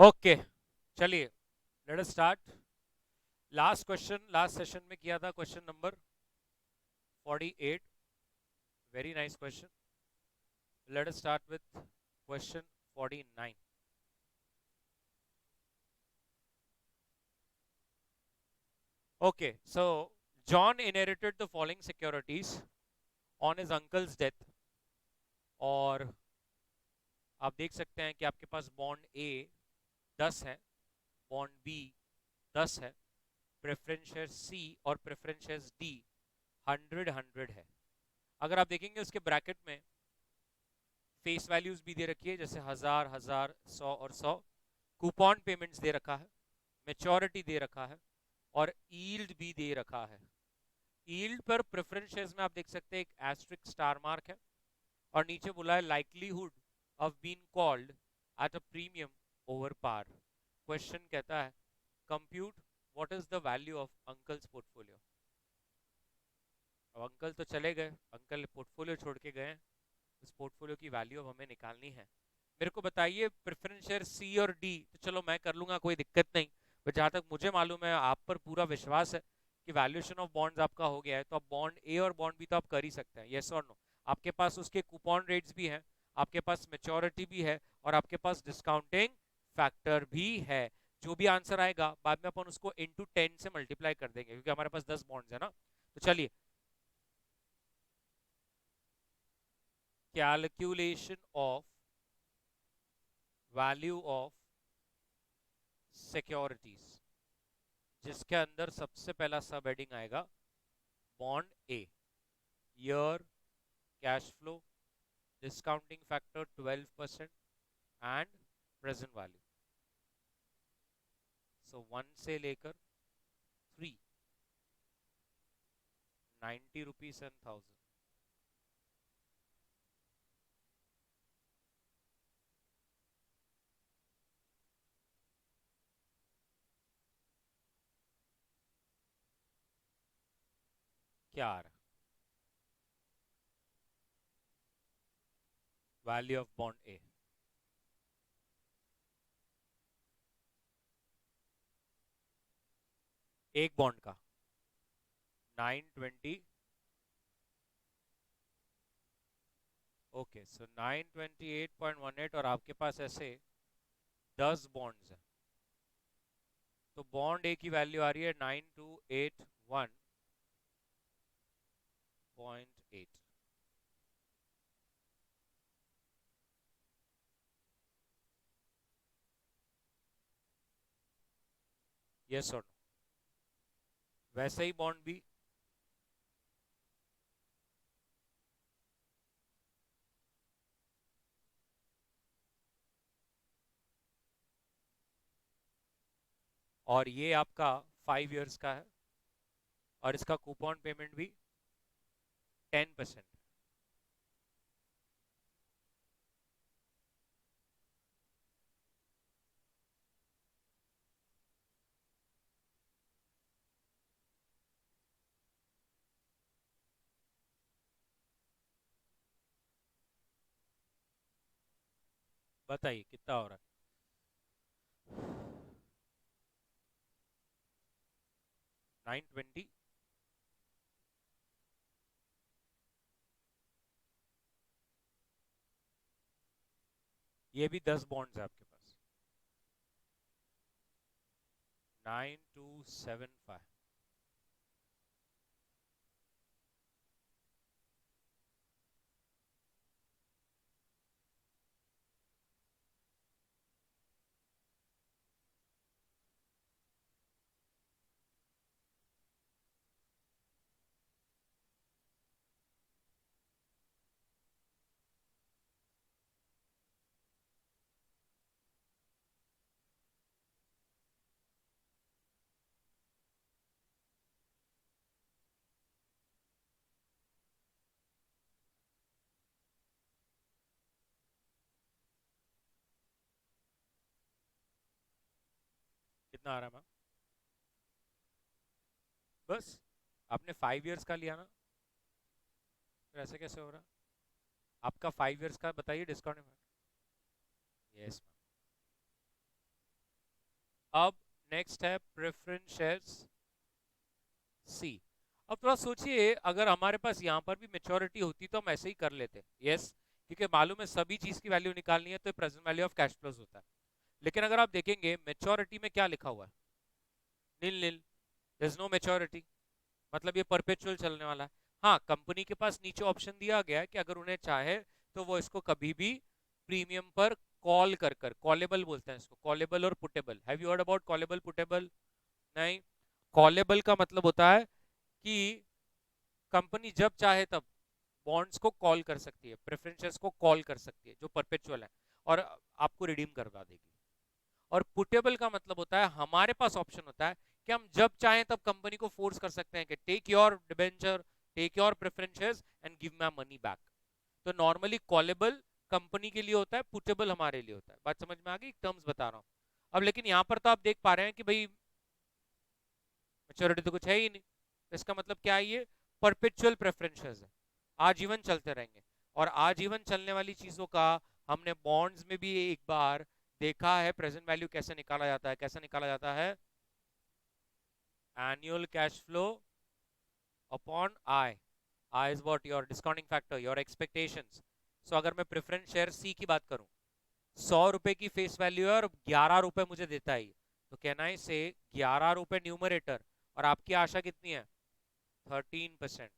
Okay, चलिए let us start. Last question last session में किया था, question number 48। Very nice question. Let us start with question 49। Okay, so John inherited the following securities on his uncle's death. और आप देख सकते हैं कि आपके पास बॉन्ड ए 10 है, बॉन्ड बी 10 है, प्रेफरेंस शेयर सी और प्रेफरेंस शेयर डी 100 है। अगर आप देखेंगे उसके ब्रैकेट में फेस वैल्यूज भी दे रखी है, जैसे 1000 1000 100 और 100। कूपन पेमेंट्स दे रखा है, मेच्योरिटी दे रखा है और ईल्ड भी दे रखा है। ईल्ड पर प्रेफरेंस शेयर्स में आप देख सकते हैं एक एस्ट्रिक स्टार मार्क है और नीचे बोला है likelihood of being called at a premium over par. Question कहता है compute what is the value of uncle's portfolio. अब अंकल तो चले गए, अंकल पोर्टफोलियो छोड़ के गए, इस पोर्टफोलियो की वैल्यू अब हमें निकालनी है। मेरे को बताइए प्रेफरेंस शेयर सी और डी तो चलो मैं कर लूंगा, कोई दिक्कत नहीं। पर जहां तक मुझे मालूम है, आप पर पूरा विश्वास है कि वैल्यूएशन ऑफ बॉन्ड्स आपका हो गया है, तो आप बॉन्ड ए और बॉन्ड बी तो आप कर ही सकते हैं, यस और नो। आपके पास उसके कूपन रेट्स भी हैं, आपके पास मेच्योरिटी भी है और आपके पास डिस्काउंटिंग फैक्टर भी है। जो भी आंसर आएगा बाद में अपन उसको इंटू 10 से मल्टीप्लाई कर देंगे, क्योंकि हमारे पास 10 बॉन्ड्स है ना। तो चलिए, calculation of value of securities, जिसके अंदर सबसे पहला सब हेडिंग आएगा bond A, year, cash flow, discounting factor 12% and present value. So 1 से लेकर 3, 90 रुपीज एंड 1000। क्या आ रहा है वैल्यू ऑफ बॉन्ड ए? एक बॉन्ड का 920। ओके, सो 928.18 और आपके पास ऐसे 10 बॉन्ड्स हैं, तो बॉन्ड ए की वैल्यू आ रही है 9281.8। यस और नो? वैसे ही बॉन्ड बी, और ये आपका 5 इयर्स का है और इसका कूपन पेमेंट भी 10%। बताइए कितना हो रहा 920। ये भी 10 बॉन्ड्स है आपके पास, 9275। कितना आ रहा है मैम? बस आपने 5 इयर्स का लिया ना, फिर ऐसे कैसे हो रहा? आपका 5 इयर्स का बताइए डिस्काउंट। Yes ma'am. अब नेक्स्ट है प्रेफरेंस शेयर्स सी। अब थोड़ा सोचिए, अगर हमारे पास यहाँ पर भी मेच्योरिटी होती तो हम ऐसे ही कर लेते, यस, क्योंकि मालूम है सभी चीज की वैल्यू निकालनी है तो present value of cash flows होता है। लेकिन अगर आप देखेंगे मेच्योरिटी में क्या लिखा हुआ है, नील नील, देयर इज नो मेच्योरिटी, मतलब ये परपेचुअल चलने वाला है। हाँ, कंपनी के पास नीचे ऑप्शन दिया गया है कि अगर उन्हें चाहे तो वो इसको कभी भी प्रीमियम पर कॉल कर कर, कॉलेबल बोलते हैं इसको, कॉलेबल और puttable. Have you heard about callable puttable? नहीं। कॉलेबल का मतलब होता है कि कंपनी जब चाहे तब बॉन्ड्स को कॉल कर सकती है, प्रेफरेंसेस को कॉल कर सकती है जो परपेचुअल है, और आपको रिडीम करवा देगी। और पुटेबल का मतलब होता है हमारे पास ऑप्शन होता है कि हम जब चाहें तब कंपनी को फोर्स कर सकते हैं कि take your debenture, take your preferences and give my money back. तो नॉर्मली कॉलेबल कंपनी के लिए होता है, पुटेबल हमारे लिए होता है। बात समझ में आ गई? टर्म्स बता रहा हूँ। अब लेकिन यहाँ पर तो आप देख पा रहे हैं कि भाई मेच्योरिटी तो कुछ है ही नहीं, तो इसका मतलब क्या है, ये परपेचुअल प्रेफरेंसेस है, आजीवन चलते रहेंगे। और आजीवन चलने वाली चीजों का हमने बॉन्ड्स में भी एक बार देखा है प्रेजेंट वैल्यू कैसे निकाला जाता है। कैसे निकाला जाता है? Annual cash flow upon I. I is what? Your discounting factor, your expectations. So अगर मैं प्रेफरेंस शेयर सी की बात करूं, 100 रुपए की फेस वैल्यू है और 11 रुपए मुझे देता है, तो कहना है से 11 रुपए न्यूमरेटर, और आपकी आशा कितनी है? 13%।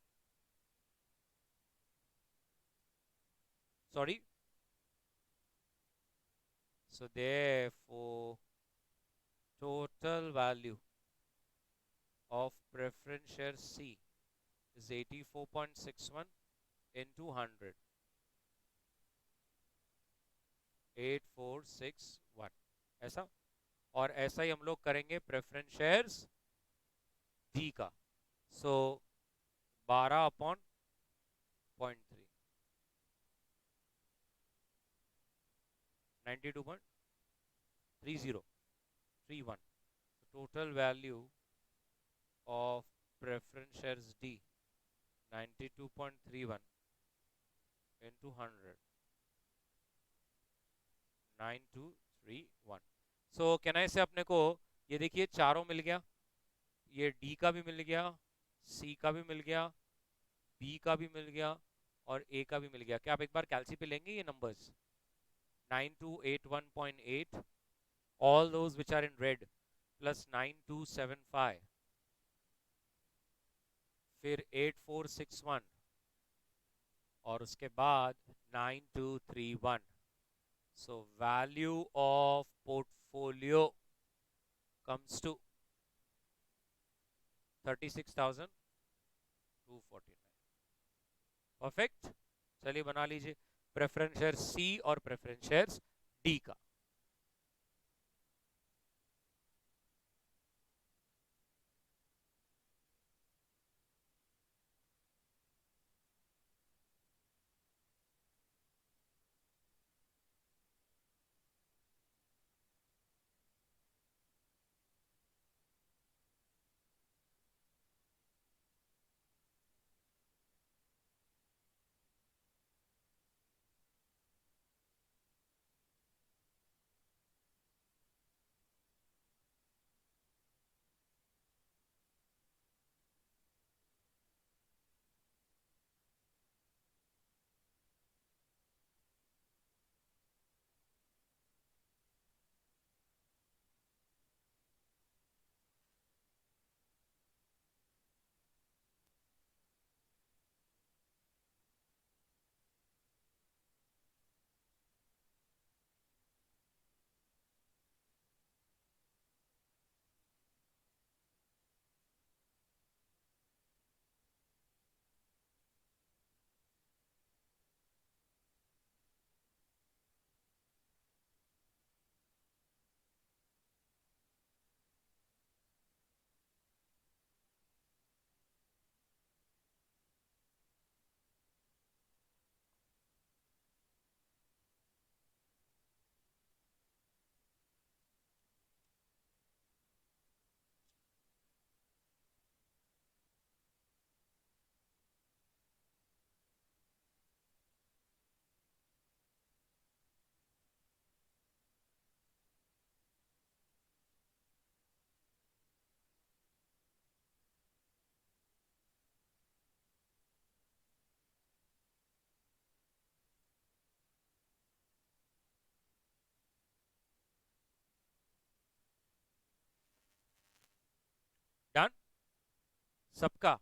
Sorry, so therefore total value of preference share C is 84.61 into 100, 8461, ऐसा। और ऐसा ही हम लोग करेंगे प्रेफरेंस शेयर्स डी का। सो 12/0.3, 92.3031। Total value of preference shares D 92.31 into 100, 9231। सो कहना है से अपने को, ये देखिए चारों मिल गया, ये डी का भी मिल गया, सी का भी मिल गया, बी का भी मिल गया, और ए का भी मिल गया। क्या आप एक बार कैलसी पे लेंगे ये numbers? 9281.8, all those which are in red, plus 9275, फिर 8461, और उसके बाद 9231। So value of portfolio comes to 36,249। Perfect. चलिए बना लीजिए प्रेफरेंस शेयर सी और प्रेफरेंस शेयर डी का। सबका।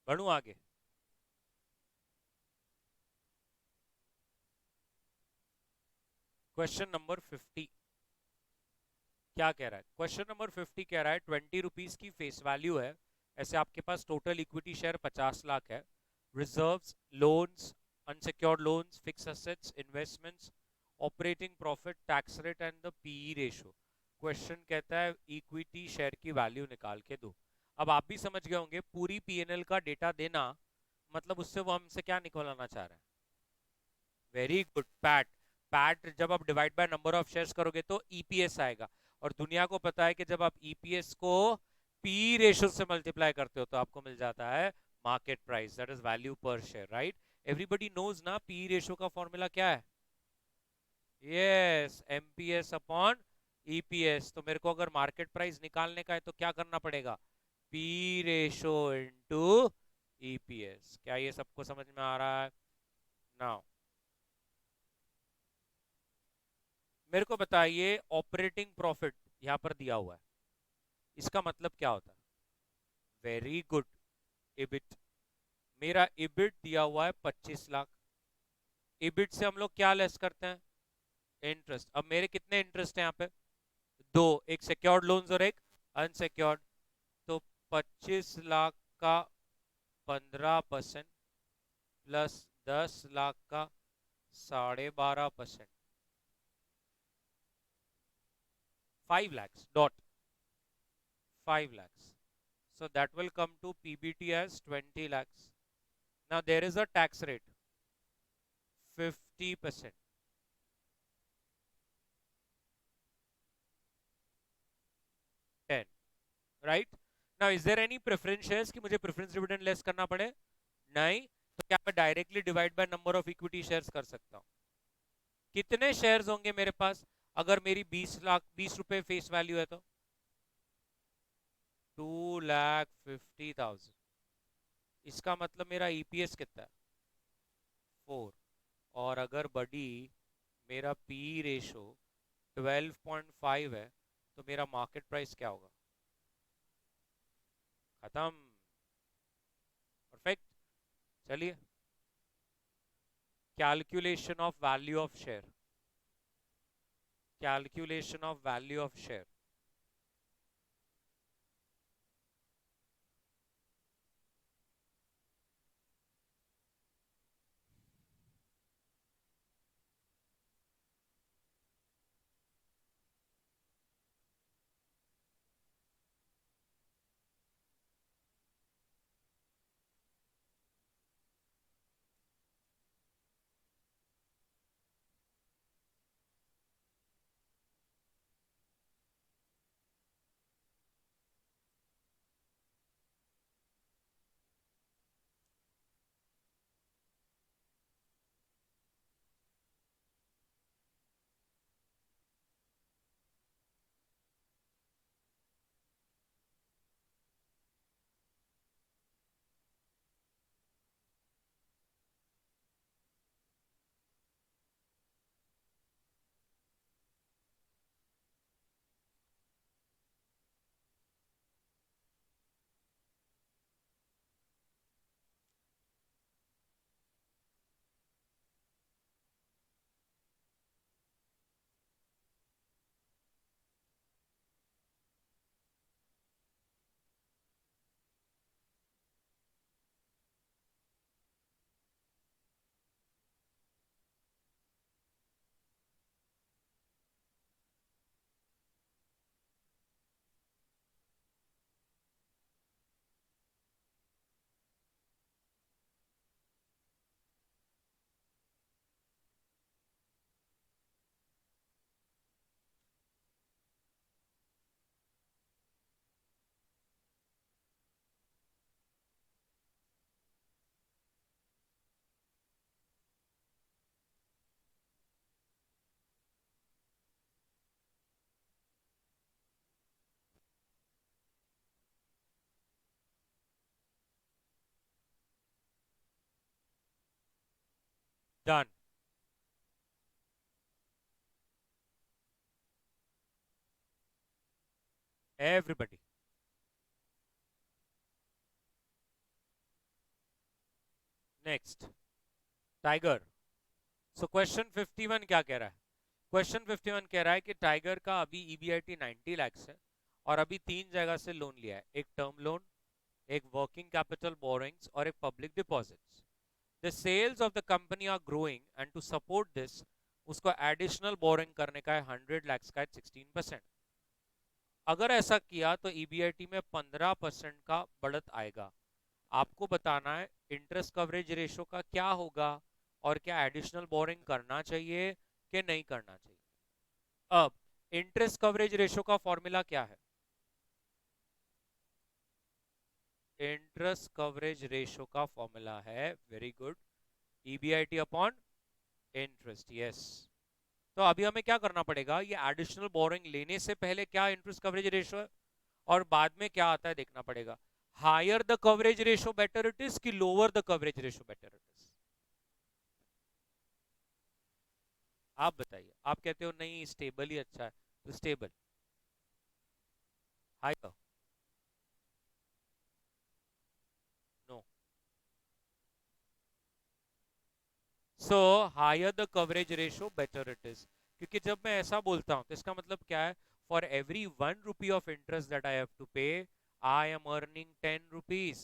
बढ़ू आगे। क्वेश्चन नंबर 50 क्या कह रहा है? क्वेश्चन नंबर 50 कह रहा है 20 रुपीज की फेस वैल्यू है, ऐसे आपके पास टोटल इक्विटी शेयर 50 लाख है, reserves, loans, unsecured loans, fix assets, investments, operating profit, tax rate and the PE ratio. Question कहता है इक्विटी शेयर की वैल्यू निकाल के दो। अब आप भी समझ गए होंगे पूरी पीएनएल का डेटा देना मतलब उससे वो हमसे क्या निकालना चाह रहे हैं। Very good, PAT. पैट जब आप divide by number of shares करोगे तो ईपीएस आएगा, और दुनिया को पता है कि जब आप ईपीएस को पी रेशियो से मल्टीप्लाई करते हो तो आपको मिल जाता है market price, that is value पर शेयर, राइट? एवरीबडी नोज ना पी रेशियो का फॉर्मूला क्या है? Yes, MPS upon EPS. तो मेरे को अगर मार्केट प्राइस निकालने का है तो क्या करना पड़ेगा? P ratio into EPS. क्या ये सबको समझ में आ रहा है? नाउ मेरे को बताइए, ऑपरेटिंग प्रॉफिट यहां पर दिया हुआ है, इसका मतलब क्या होता है? Very good, EBIT. मेरा इबिट दिया हुआ है 25 लाख। इबिट से हम लोग क्या लेस करते हैं? इंटरेस्ट। अब मेरे कितने इंटरेस्ट हैं यहाँ पे? दो, एक सिक्योर्ड लोन्स और एक अनसिक्योर्ड। तो 25 लाख का 15% प्लस 10 लाख का 12.5%, 5 lakhs dot 5 lakhs. So that will come to PBT as 20 lakhs. Now there is a tax rate 50%. 10, right? Now is there any preference shares कि मुझे preference dividend लेस करना पड़े? नहीं। तो क्या मैं directly divide by number of equity shares कर सकता हूँ? कितने शेयर्स होंगे मेरे पास अगर मेरी 20 लाख 20 रुपए फेस वैल्यू है तो? 2,50,000। इसका मतलब मेरा ईपीएस कितना है? 4। और अगर बड़ी मेरा पी रेशो 12.5 है तो मेरा मार्केट प्राइस क्या होगा? खत्म। परफेक्ट। चलिए, calculation of value of share. Calculation of value of share. Done. Everybody next, tiger. So question 51 क्या कह रहा है? क्वेश्चन 51 कह रहा है कि टाइगर का अभी ईबीआईटी 90 लाख है और अभी तीन जगह से लोन लिया है, एक टर्म लोन, एक वर्किंग कैपिटल बोरोइंग्स और एक public deposits. The sales of the company are growing and to support this उसको एडिशनल बोरिंग करने का है 100 लाख का 16%। अगर ऐसा किया तो ईबीआईटी में 15% का बढ़त आएगा। आपको बताना है इंटरेस्ट कवरेज रेशो का क्या होगा और क्या एडिशनल बोरिंग करना चाहिए कि नहीं करना चाहिए। अब इंटरेस्ट कवरेज रेशो का फॉर्मूला क्या है? इंटरेस्ट कवरेज रेशो का फॉर्मूला है, very good, EBIT upon interest. Yes, तो अभी हमें क्या करना पड़ेगा, ये एडिशनल बोरिंग लेने से पहले क्या इंटरेस्ट कवरेज रेशो है और बाद में क्या आता है देखना पड़ेगा। Higher the coverage ratio better it is कि lower the coverage ratio better it is? आप बताइए। आप कहते हो नहीं स्टेबल ही अच्छा है, तो stable higher? No. So higher the coverage ratio better it is, क्योंकि जब मैं ऐसा बोलता हूं तो इसका मतलब क्या है, for every 1 rupee of interest that I have to pay I am earning 10 rupees.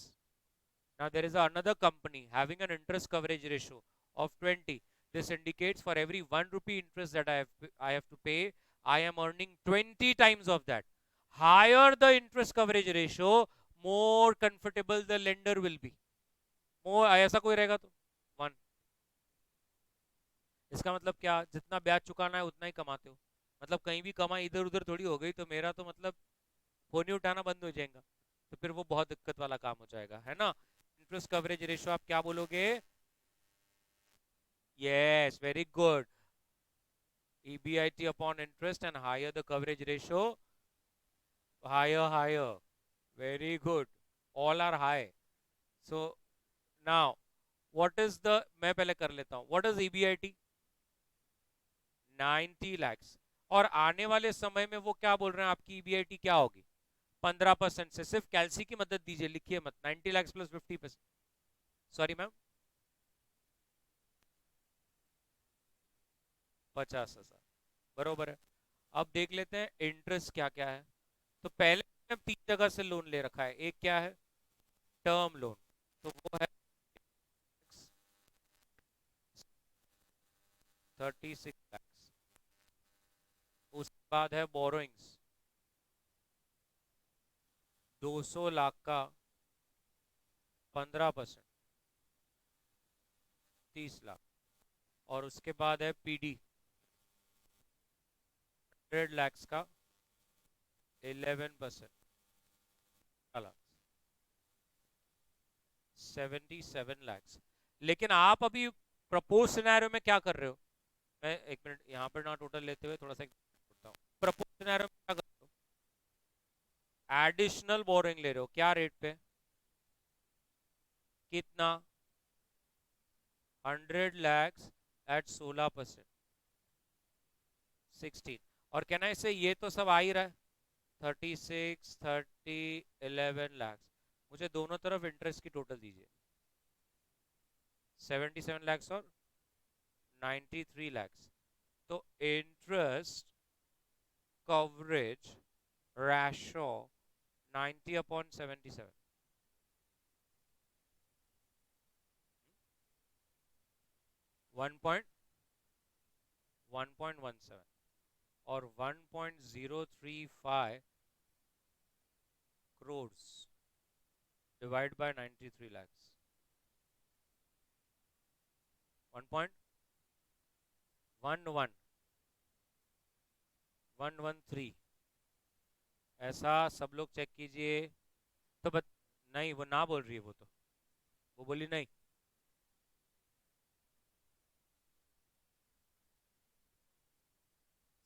Now there is another company having an interest coverage ratio of 20. This indicates for every 1 rupee interest that I have to pay, I am earning 20 times of that. Higher the interest coverage ratio, more comfortable the lender will be. More ऐसा कोई रहेगा तो 1। इसका मतलब क्या, जितना ब्याज चुकाना है उतना ही कमाते हो, मतलब कहीं भी कमाई इधर उधर थोड़ी हो गई तो मेरा तो मतलब फोन ही उठाना बंद हो जाएगा, तो फिर वो बहुत दिक्कत वाला काम हो जाएगा, है ना। इंटरेस्ट कवरेज रेशियो आप क्या बोलोगे? Yes, very good. EBIT upon interest and higher the coverage ratio, higher, higher. Very good. All are high. So now, what is the, मैं पहले कर लेता हूँ, what is EBIT? 90 lakhs। और आने वाले समय में वो क्या बोल रहे हैं, आपकी EBIT क्या होगी? 15% से। सिर्फ कैलसी की मदद दीजिए, लिखिए मत 90 lakhs प्लस 50%। सॉरी मैम, 50,000 बरोबर है। अब देख लेते हैं इंटरेस्ट क्या क्या है। तो पहले हमने तीन जगह से लोन ले रखा है, एक क्या है, टर्म लोन, तो वो है 36 lakhs। उसके बाद है बोरोइंग्स 200 लाख का 15%, 30 लाख। और उसके बाद है पीडी 100 lakhs का 11%, 77 lakhs। लेकिन आप अभी प्रपोज सिनेरियो में क्या कर रहे हो, मैं एक मिनट यहाँ पर ना टोटल लेते हुए थोड़ा सा करता हूँ। प्रपोज सिनेरियो में क्या कर रहे हो, एडिशनल बोरिंग ले रहे हो, क्या रेट पे, कितना, 100 lakhs एट 16%, 16। और कहना है इससे ये तो सब आ ही रहा है, 36, 30, 11 lakhs। मुझे दोनों तरफ इंटरेस्ट की टोटल दीजिए, 77 lakhs और 93 lakhs। तो इंटरेस्ट कवरेज रेशो 90/77, 1.17 और 1.035 crores डिवाइड बाय 93 lakhs, 1.11113। ऐसा सब लोग चेक कीजिए। तो नहीं वो ना बोल रही है, वो बोली नहीं।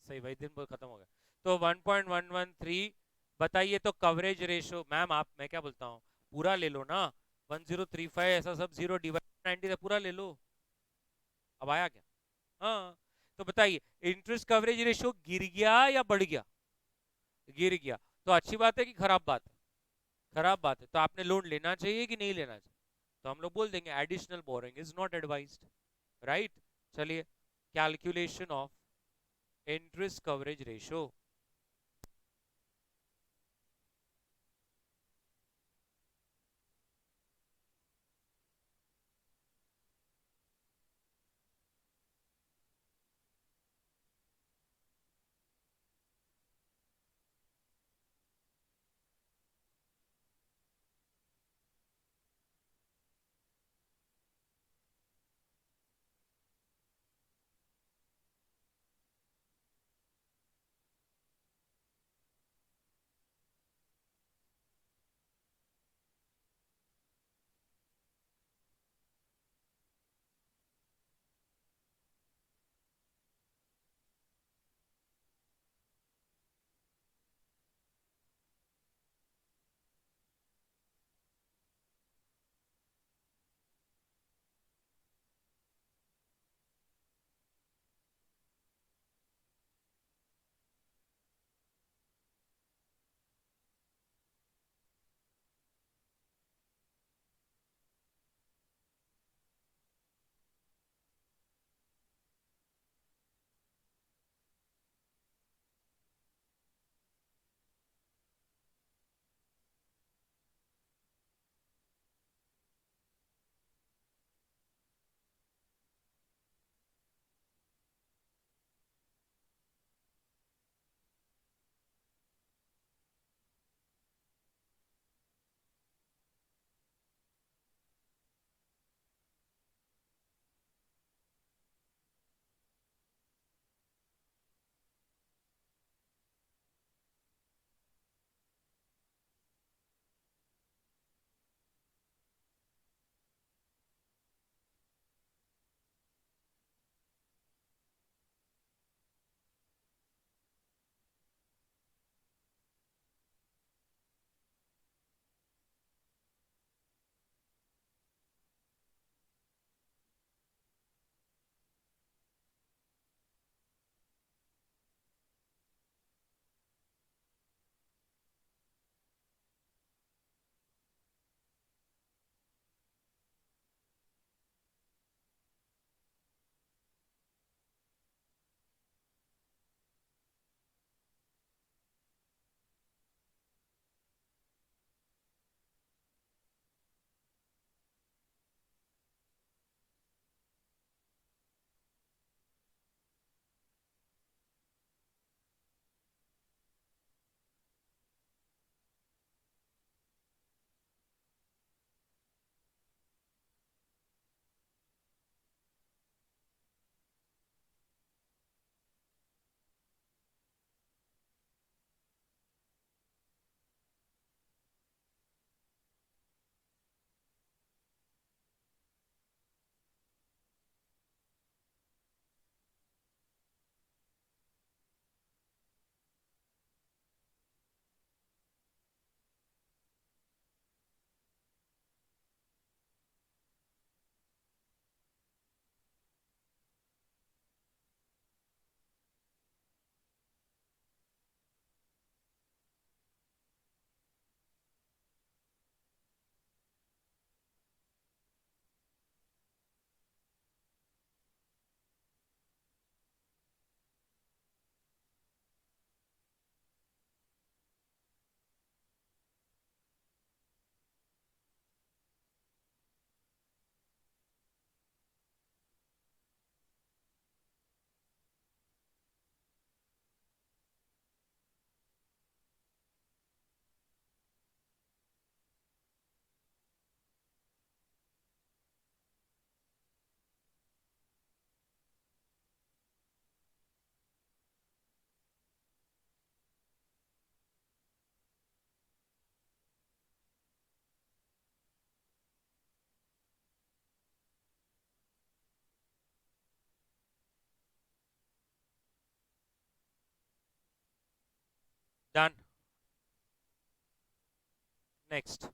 सही, वही दिन खत्म हो गया। तो 1.113 बताइए। तो कवरेज रेशो मैम, आप, मैं क्या बोलता हूँ, पूरा ले लो ना, 1035 ऐसा सब जीरो डिवाइड 90 से पूरा ले लो। अब आया क्या? हाँ। तो बताइए इंटरेस्ट कवरेज रेशियो गिर गया या बढ़ गया? गिर गया। तो अच्छी बात है कि खराब बात है? खराब बात है। तो आपने लोन लेना चाहिए कि नहीं लेना चाहिए? तो हम लोग बोल देंगे additional borrowing is not advised, right. चलिए, calculation of interest coverage ratio. Done. Next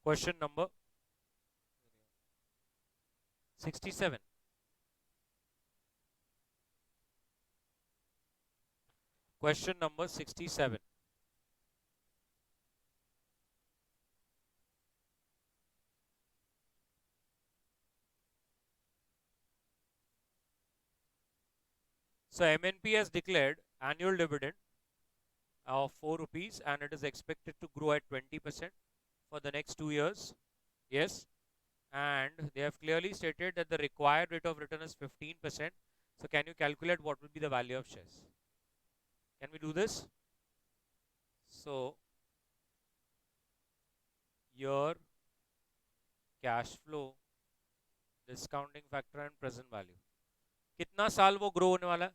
question number 67। Question number 67. So MNP has declared annual dividend of 4 rupees and it is expected to grow at 20% for the next 2 years. Yes. And they have clearly stated that the required rate of return is 15%. So can you calculate what will be the value of shares? Can we do this? So your cash flow, discounting factor and present value. कितना साल वो grow होने वाला है?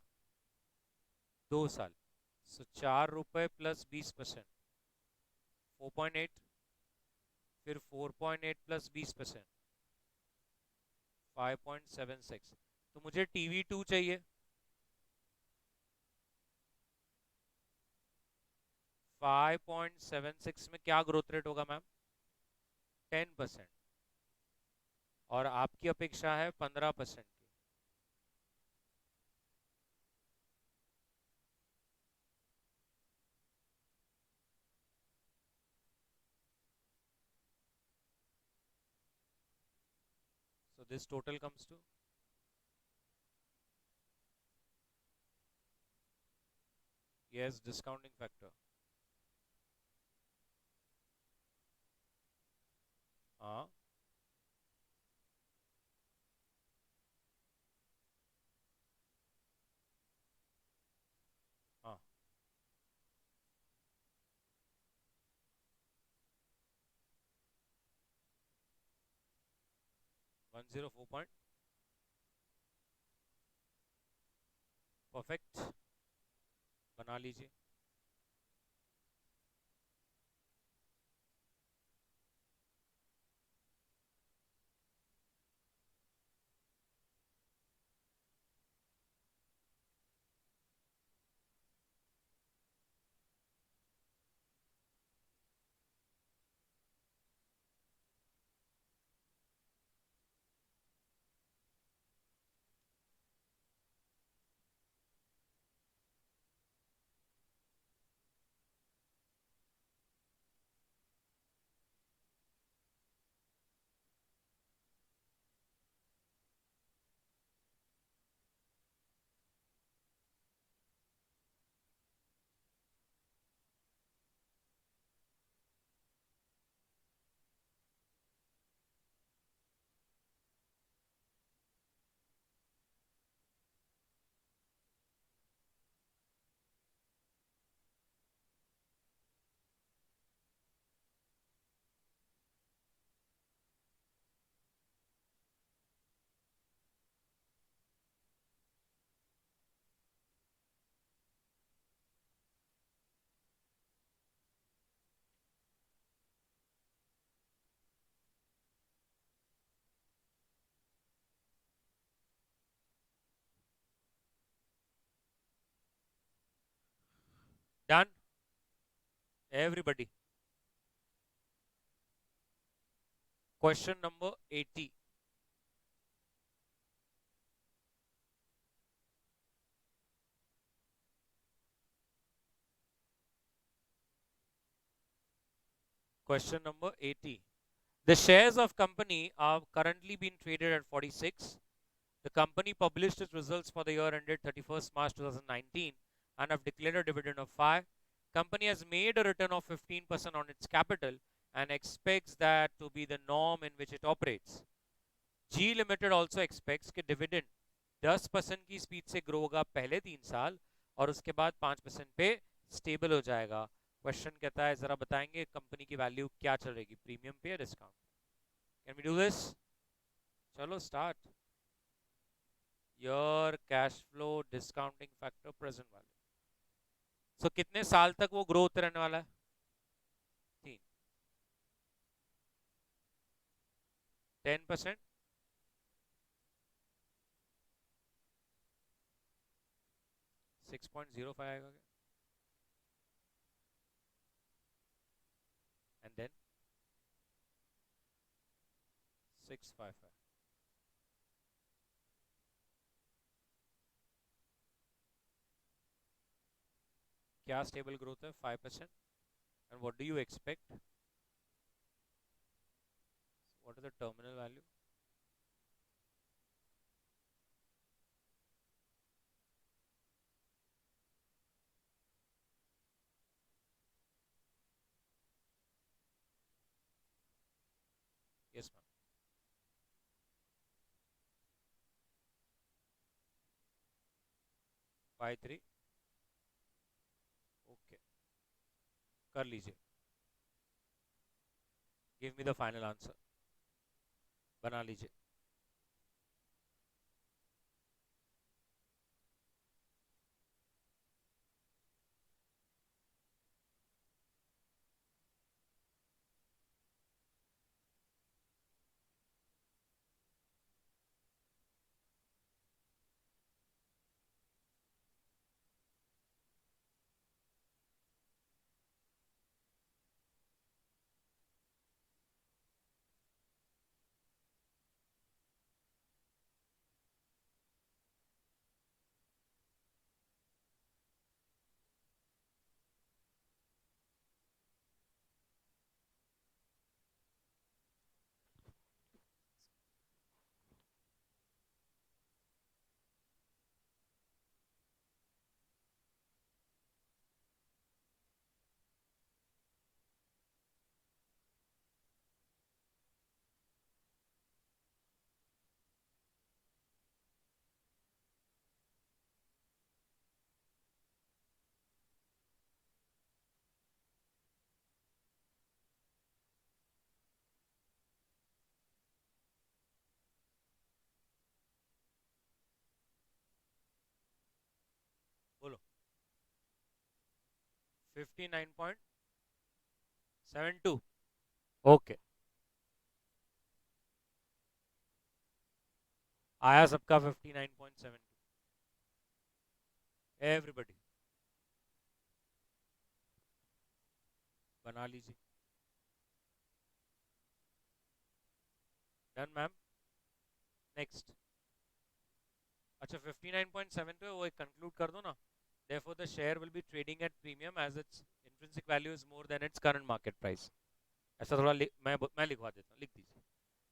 2 साल. So 4 रुपए plus 20%, 4.8. फिर 4.8 plus 20%, 5.76. तो मुझे TV2 चाहिए. 5.76 में क्या ग्रोथ रेट होगा मैम? 10%. और आपकी अपेक्षा है 15% की. So this total comes to, yes, discounting factor. हाँ. हाँ. 104 पॉइंट. परफेक्ट. बना लीजिए. Done everybody. Question number 80. Question number 80. The shares of company are currently being traded at 46. The company published its results for the year ended 31st March 2019 and have declared a dividend of 5. Company has made a return of 15% on its capital and expects that to be the norm in which it operates. G Limited also expects कि dividend 10% की speed से grow होगा पहले 3 साल और उसके बाद 5% पे स्टेबल हो जाएगा. क्वेश्चन कहता है जरा बताएंगे कंपनी की वैल्यू क्या चलेगी, प्रीमियम पे या discount? Can we do this? चलो start. Your cash flow, discounting factor, present value. So कितने साल तक वो ग्रो होते रहने वाला है? 3. 10%. 6.05 आएगा क्या? And then 655. क्या स्टेबल ग्रोथ है? 5%. And what do you expect? What is the terminal value? Yes ma'am. 5.3. Okay, कर लीजिए. Give me the final answer. बना लीजिए. बोलो. 59.72. ओके, आया सबका 59.72. एवरीबडी बना लीजिए. Done ma'am. नेक्स्ट. अच्छा, 59.72 है, वो एक कंक्लूड कर दो ना. Therefore, the share will be trading at premium as its intrinsic value is more than its current market price. ऐसा थोड़ा मैं लिखवा देता हूँ, लिख दीजिए.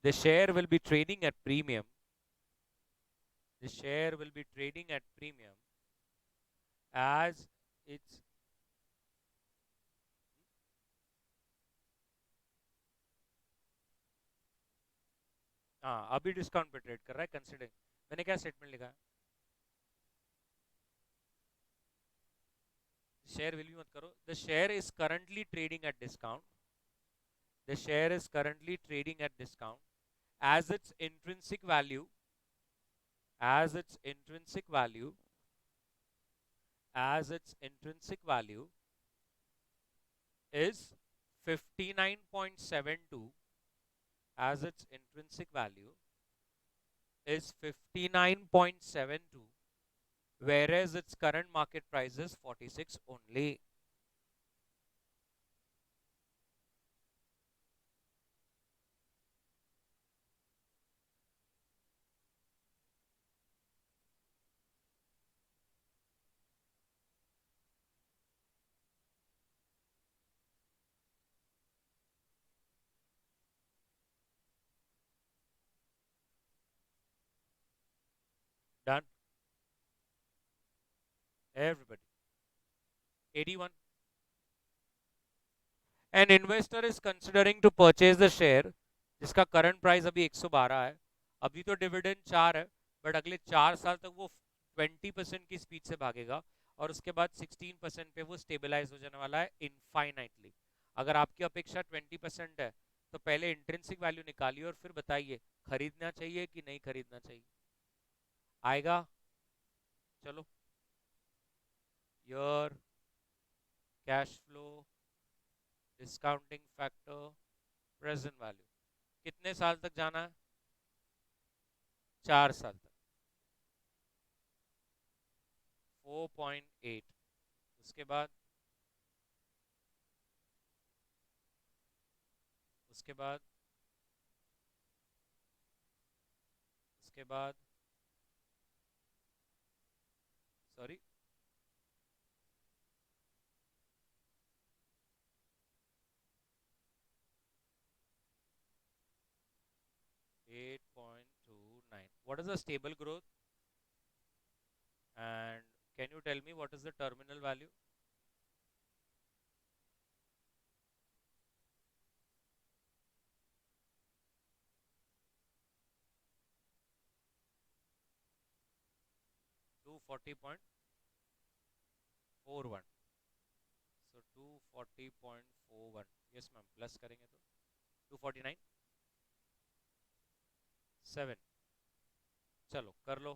The share will be trading at premium. The share will be trading at premium as its. हाँ, अभी डिस्काउंट पे ट्रेड कर रहा है कंसिडरिंग. मैंने क्या स्टेटमेंट लिखा है? शेयर वैल्यू मत करो. The share is currently trading at discount. The share is currently trading at discount as its intrinsic value, as its intrinsic value, as its intrinsic value is 59.72, as its intrinsic value is 59.72, whereas its current market price is 46 only. Done? Everybody. 81. An investor is considering to purchase the share जिसका current price अभी 112 है. अभी तो dividend 4 है, but अगले 4 साल तक वो 20% की स्पीड से भागेगा और उसके बाद 16% पे वो स्टेबलाइज हो जाने वाला है इनफाइनाइटली. अगर आपकी अपेक्षा 20% है तो पहले इंट्रिंसिक वैल्यू निकालिए और फिर बताइए खरीदना चाहिए कि नहीं खरीदना चाहिए. आएगा? चलो. Year, cash flow, discounting factor, present value. कितने साल तक जाना है? 4 साल तक. 4.8. उसके बाद, उसके बाद, उसके बाद, sorry, 9. What is the stable growth? And can you tell me what is the terminal value? Two 40.41. So 240.41. Yes ma'am, plus करेंगे तो 249 7. चलो कर लो.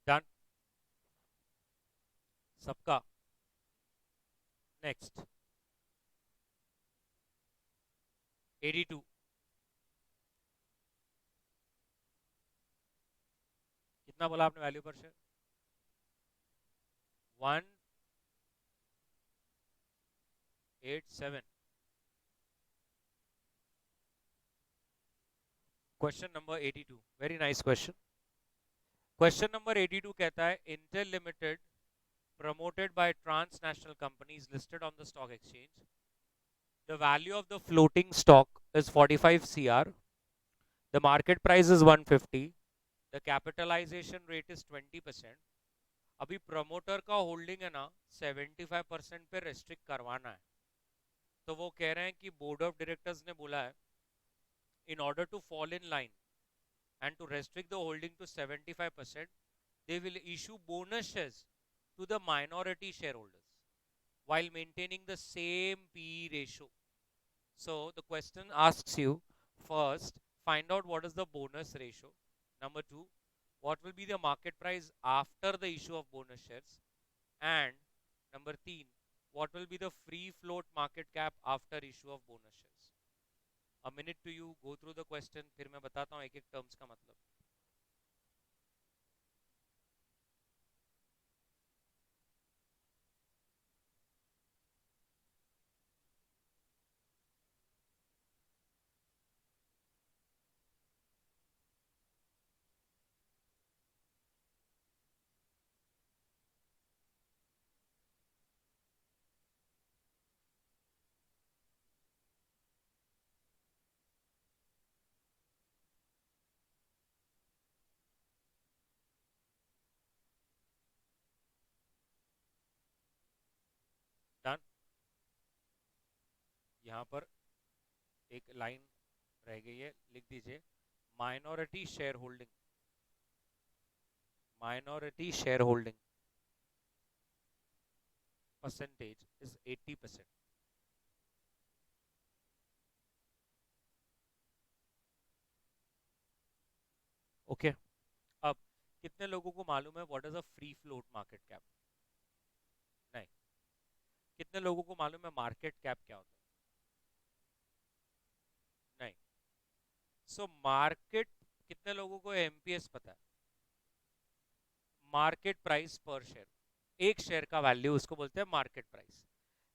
डन सबका. नेक्स्ट 82. कितना बोला आपने वैल्यू पर share? 187. Question number 82. Very nice question. Question number 82 कहता है Intel limited promoted by transnational companies listed on the stock exchange. The value of the floating stock is 45 CR. The market price is 150. The capitalization rate is 20%. अभी promoter का holding है ना 75% पे restrict करवाना है. तो वो कह रहे हैं कि बोर्ड ऑफ डायरेक्टर्स ने बोला है in order to fall in line and to restrict the holding to 75%, they will issue bonus shares to the minority shareholders while maintaining the same PE ratio. So the question asks you, first, find out what is the bonus ratio. Number two, what will be the market price after the issue of bonus shares? And number three, what will be the free float market cap after issue of bonus shares? A minute to you go through the question, फिर मैं बताता हूँ एक एक terms का मतलब. Done. यहाँ पर एक लाइन रह गई है, लिख दीजिए. Minority share holding percentage is 80%. Okay. अब कितने लोगों को मालूम है what is a free float market cap? नहीं. कितने लोगों को मालूम है मार्केट कैप क्या होता है? नहीं. सो मार्केट, कितने लोगों को एमपीएस पता है? मार्केट प्राइस पर शेयर. एक शेयर का वैल्यू, उसको बोलते हैं मार्केट प्राइस।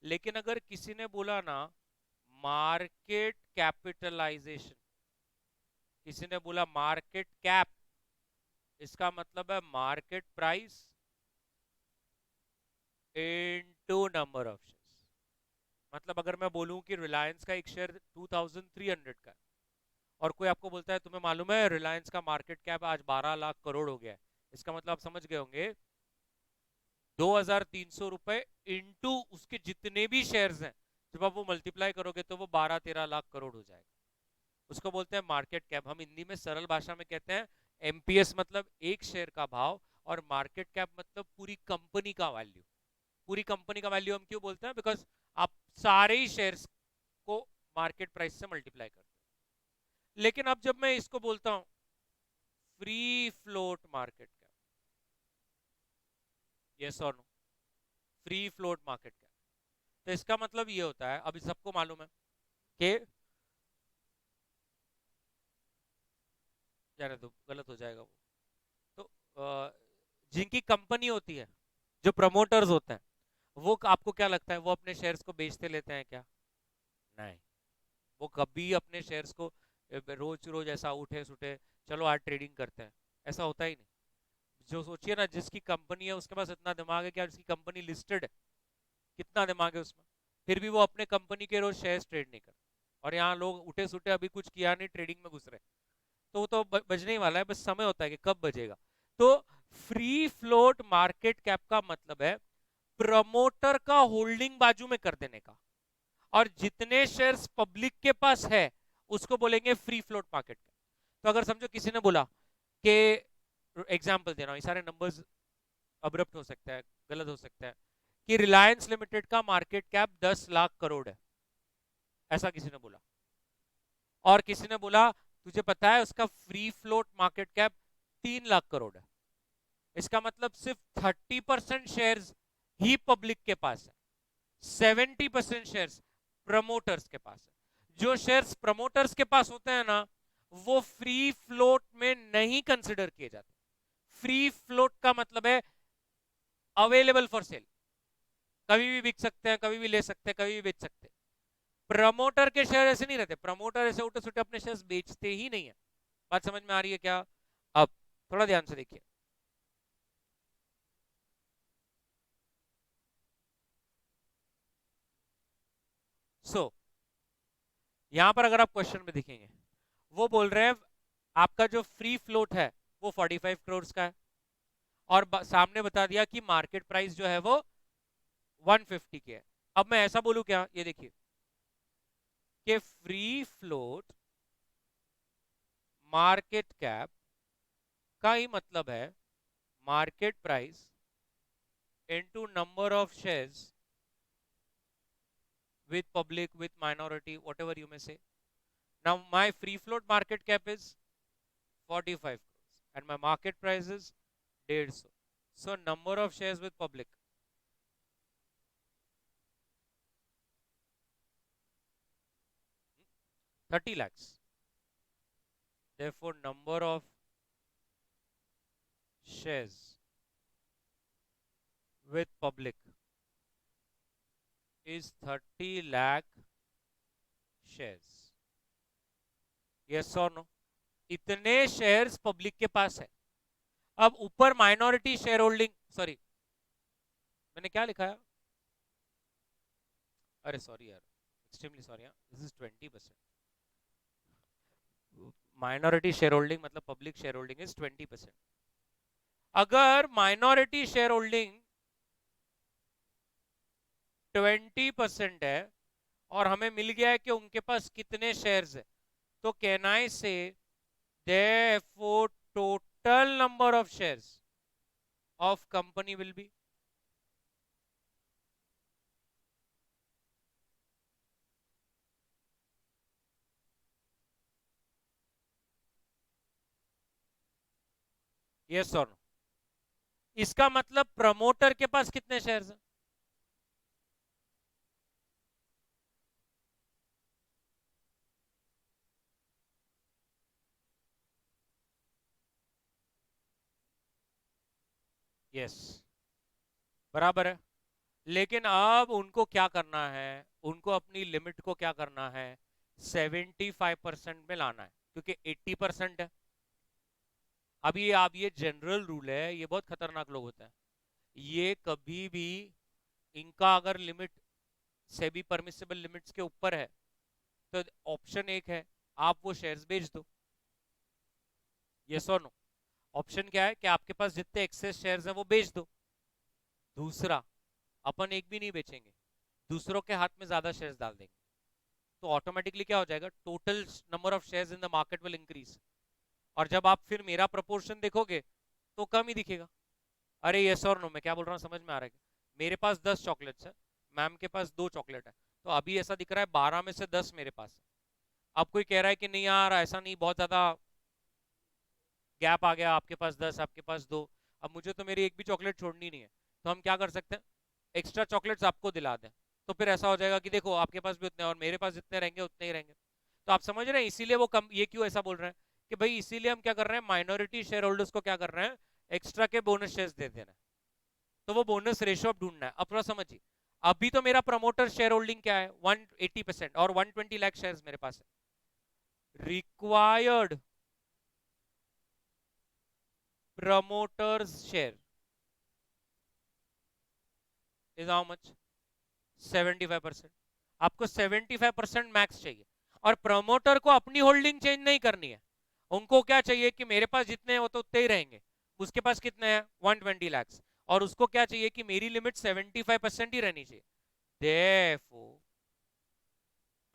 लेकिन अगर किसी ने बोला ना मार्केट कैपिटलाइजेशन, किसी ने बोला मार्केट कैप, इसका मतलब है market price into number of shares. मतलब अगर मैं बोलूं कि रिलायंस का एक शेयर 2300 का है, और कोई आपको बोलता है तुम्हें मालूम है रिलायंस का मार्केट कैप आज 12 लाख करोड़ हो गया है, इसका मतलब आप समझ गए होंगे 2300 रुपए इंटू उसके जितने भी शेयर्स हैं, जब आप वो मल्टीप्लाई करोगे तो वो 12-13 लाख करोड़ हो जाएगा। उसको बोलते हैं मार्केट कैप। हम हिंदी में सरल भाषा में कहते हैं एमपीएस, मतलब एक शेयर का भाव, और मार्केट कैप मतलब पूरी कंपनी का वैल्यू। पूरी कंपनी का वैल्यू हम क्यों बोलते हैं, बिकॉज आप सारे ही शेयर्स को मार्केट प्राइस से मल्टीप्लाई करते हैं। लेकिन अब जब मैं इसको बोलता हूं free float market cap, yes और no, free float market cap, तो इसका मतलब ये होता है, अभी सबको मालूम है कि, जाने दो गलत हो जाएगा वो, तो जिनकी कंपनी होती है, जो प्रमोटर्स होते हैं, वो आपको क्या लगता है वो अपने शेयर्स को बेचते लेते हैं क्या? नहीं, वो कभी अपने शेयर्स को रोज रोज ऐसा उठे सुठे चलो आज ट्रेडिंग करते हैं, ऐसा होता ही नहीं। जो सोचिए ना, जिसकी कंपनी है उसके पास इतना दिमाग है, क्या जिसकी कंपनी लिस्टेड है, कितना दिमाग है उसमें, फिर भी वो अपने कंपनी के रोज शेयर्स ट्रेड नहीं करते। और यहाँ लोग उठे सुठे अभी कुछ किया नहीं, ट्रेडिंग में घुस रहे, तो वो तो बजने ही वाला है, बस समय होता है कि कब बजेगा। तो फ्री फ्लोट मार्केट कैप का मतलब है प्रमोटर का होल्डिंग बाजू में कर देने का, और जितने शेयर्स पब्लिक के पास है उसको बोलेंगे फ्री फ्लोट मार्केट कैप। तो अगर समझो किसी ने बोला कि, एग्जांपल दे रहा हूं, ये सारे नंबर्स अब्रप्ट हो सकता है, गलत हो सकता है, कि रिलायंस लिमिटेड का मार्केट कैप 10 लाख करोड़ है, ऐसा किसी ने बोला, और किसी ने बोला तुझे पता है उसका free float market cap 3 lakh crore है, इसका मतलब सिर्फ 30% शेयर ही पब्लिक के पास है, 70% शेयर्स प्रमोटर्स के पास है। जो शेयर्स प्रमोटर्स के पास होते हैं ना, वो फ्री फ्लोट में नहीं कंसिडर किए जाते। फ्री फ्लोट का मतलब है अवेलेबल फॉर सेल, कभी भी बिक सकते हैं, कभी भी ले सकते हैं, कभी भी बेच सकते हैं। प्रमोटर के शेयर ऐसे नहीं रहते, प्रमोटर ऐसे उठे सुटे अपने शेयर बेचते ही नहीं है। बात समझ में आ रही है क्या? अब थोड़ा ध्यान से देखिए। सो यहां पर अगर आप क्वेश्चन में देखेंगे, वो बोल रहे हैं आपका जो फ्री फ्लोट है वो 45 करोड़ का है, और सामने बता दिया कि मार्केट प्राइस जो है वो 150 के है। अब मैं ऐसा बोलूं क्या, ये देखिए कि फ्री फ्लोट मार्केट कैप का ही मतलब है market price into number of shares with public, with minority, whatever you may say. Now my free float market cap is 45 crores and my market price is 150. So number of shares with public 30 lakhs. Therefore number of shares with public is 30 lakh shares. Yes or no? इतने shares public के पास है। अब ऊपर minority share holding, sorry मैंने क्या लिखा है, अरे सॉरी यार, extremely sorry, this is 20%। Minority share holding मतलब पब्लिक शेयर होल्डिंग इज 20%। अगर माइनॉरिटी शेयर होल्डिंग 20% है और हमें मिल गया है कि उनके पास कितने शेयर्स है, तो कैन आई से therefore total number of shares of company will be, yes or no? इसका मतलब प्रमोटर के पास कितने शेयर्स हैं? यस, बराबर है। लेकिन अब उनको क्या करना है, उनको अपनी लिमिट को क्या करना है, 75% में लाना है, क्योंकि 80% है। अभी आप ये जनरल रूल है, ये बहुत खतरनाक लोग होते हैं। ये कभी भी, इनका अगर लिमिट सेबी परमिसिबल लिमिट्स के ऊपर है, तो ऑप्शन एक है, आप वो शेयर्स बेच दो। यस और नो? ऑप्शन क्या है कि आपके पास जितने एक्सेस शेयर्स हैं वो बेच दो। दूसरा, अपन एक भी नहीं बेचेंगे, दूसरों के हाथ में ज्यादा शेयर्स डाल देंगे। तो ऑटोमेटिकली क्या हो जाएगा, total number of shares in the market will increase. और जब आप फिर मेरा प्रपोर्शन देखोगे तो कम ही दिखेगा। अरे यस और नो, मैं क्या बोल रहा हूँ समझ में आ रहा है? मेरे पास 10 चॉकलेट्स है, मैम के पास 2 चॉकलेट है, तो अभी ऐसा दिख रहा है 12 में से 10 मेरे पास है। अब कोई कह रहा है कि नहीं यार ऐसा नहीं, बहुत ज्यादा गैप आ गया, आपके पास 10 आपके पास 2, अब मुझे तो मेरी एक भी चॉकलेट छोड़नी नहीं है। तो हम क्या कर सकते हैं, एक्स्ट्रा चॉकलेट्स आपको दिला दें। तो फिर ऐसा हो जाएगा कि देखो आपके पास भी उतने और मेरे पास जितने रहेंगे उतने ही रहेंगे। तो आप समझ रहे हैं, इसीलिए वो कम, ये क्यों ऐसा बोल रहे हैं कि भाई, इसीलिए हम क्या कर रहे हैं, माइनॉरिटी शेयर होल्डर्स को क्या कर रहे हैं, एक्स्ट्रा के बोनस शेयर्स दे दे रहे हैं। तो वो बोनस रेशियो अब ढूंढना है। अब थोड़ा समझिए, अभी तो मेरा प्रमोटर शेयर होल्डिंग क्या है, 180% और 120 लाख शेयर्स मेरे पास है। Required promoters share is how much, 75%। आपको 75% मैक्स चाहिए। और प्रमोटर को अपनी होल्डिंग चेंज नहीं करनी है, उनको क्या चाहिए कि मेरे पास जितने हैं वो तो उतने ही रहेंगे। उसके पास कितने हैं, 120 lakhs, और उसको क्या चाहिए कि मेरी लिमिट 75% ही रहनी चाहिए। Therefore,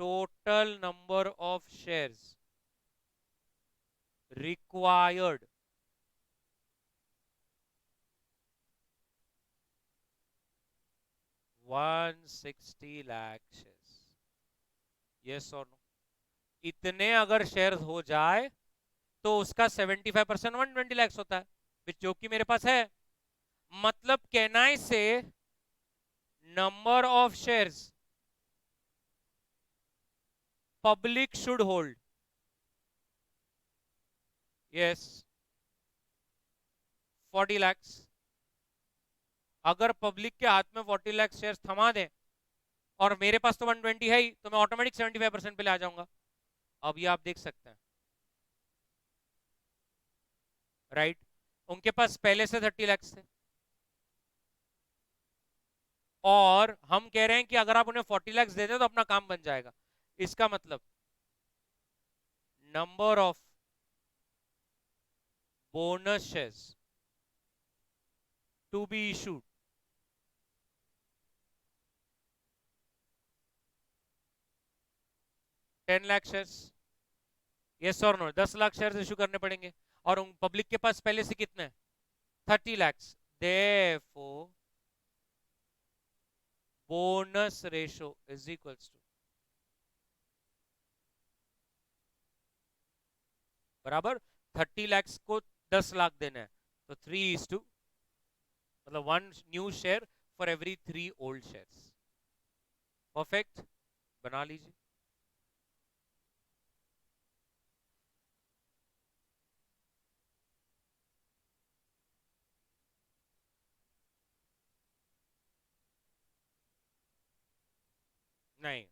total number of shares required 160 lakh shares। Yes और नो? इतने अगर शेयर्स हो जाए तो उसका 75% 120 lakhs होता है, जो कि मेरे पास है। मतलब कैन आई से number of shares public should hold, yes, 40 lakhs। अगर पब्लिक के हाथ में 40 लाख शेयर्स थमा दें, और मेरे पास तो 120 है ही, तो मैं ऑटोमेटिक 75% पे ले आ जाऊंगा। अब ये आप देख सकते हैं, राइट? उनके पास पहले से 30 lakhs थे, और हम कह रहे हैं कि अगर आप उन्हें 40 lakhs दे दें तो अपना काम बन जाएगा। इसका मतलब number of bonus shares to be issued, 10 lakh shares. Yes और नो? 10 लाख शेयर्स इशू करने पड़ेंगे, और पब्लिक के पास पहले से कितने, 30 lakhs। Therefore, bonus ratio is equals to, बराबर, 30 lakhs को 10 लाख देना है, तो 3:2, मतलब 1 new share for every 3 old shares. Perfect, बना लीजिए। नहीं,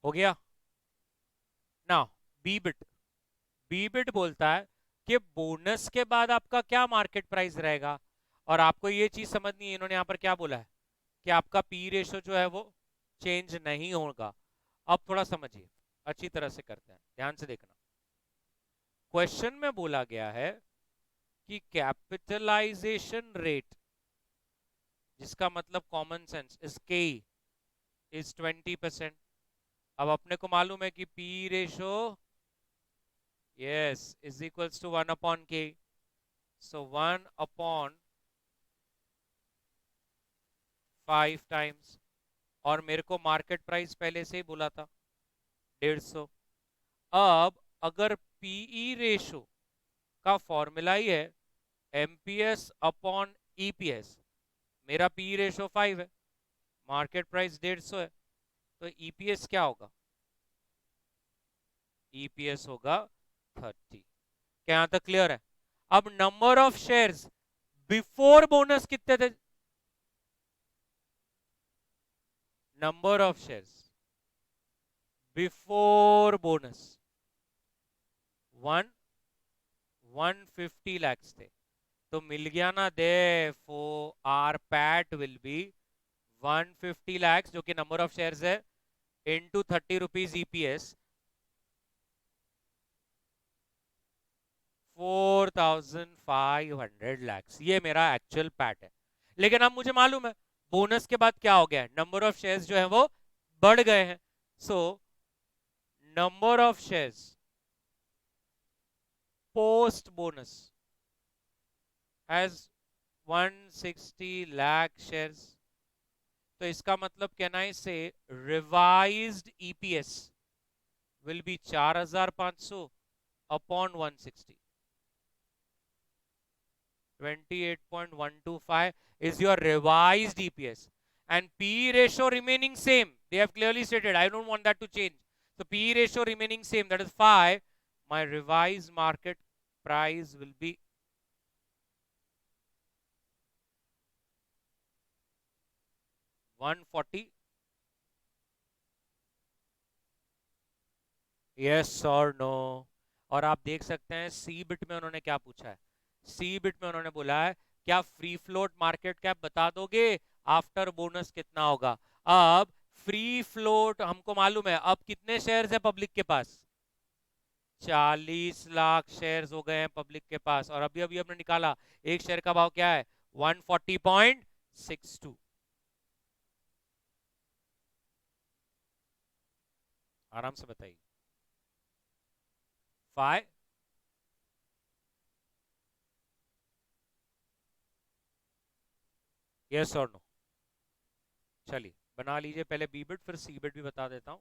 हो गया ना। बीबिट, बीबिट बोलता है कि बोनस के बाद आपका क्या मार्केट प्राइस रहेगा। और आपको ये चीज समझनी है, इन्होंने यहां पर क्या बोला है कि आपका पी रेशो जो है वो चेंज नहीं होगा। अब थोड़ा समझिए, अच्छी तरह से करते हैं, ध्यान से देखना। क्वेश्चन में बोला गया है कि कैपिटलाइजेशन रेट, जिसका मतलब common sense is K, is 20%। अब अपने को मालूम है कि P ratio, yes, is equals to 1/k। So 1/5 times, और मेरे को मार्केट प्राइस पहले से ही बोला था 150। अब अगर पीई रेशो का फॉर्मूला ही है एमपीएस अपॉन ईपीएस, मेरा पीई रेशो 5 है, मार्केट प्राइस 150 है, तो ईपीएस क्या होगा? ईपीएस होगा 30। क्या यहां तक क्लियर है? अब number of shares before bonus कितने थे? Number of shares before bonus 150 lakhs थे, तो मिल गया ना। They are PAT will be 150 lakhs, जो कि नंबर ऑफ शेयर्स है, इनटू 30 रुपीज ईपीएस, 4500 lakhs, ये मेरा एक्चुअल पैट है। लेकिन अब मुझे मालूम है बोनस के बाद क्या हो गया है, नंबर ऑफ शेयर्स जो है वो बढ़ गए हैं। So number of shares post bonus has 160 lakh shares. तो इसका मतलब कैन आई से revised EPS will be 4500 upon 160, 28.125 is your revised EPS, and PE ratio remaining same. They have clearly stated. I don't want that to change. So PE ratio remaining same, that is 5. My revised market price will be 140. Yes or no? और आप देख सकते हैं सी bit में उन्होंने क्या पूछा है। सी बिट में उन्होंने बोला है क्या फ्री फ्लोट मार्केट कैप बता दोगे आफ्टर बोनस कितना होगा। अब फ्री फ्लोट हमको मालूम है, अब कितने शेयर्स है पब्लिक के पास? 40 लाख शेयर्स हो गए हैं पब्लिक के पास, और अभी अभी हमने निकाला एक शेयर का भाव क्या है, 140.62। आराम से बताइए। 5। यस और नो? चलिए बना लीजिए पहले बी बिट, फिर सी बिट भी बता देता हूं।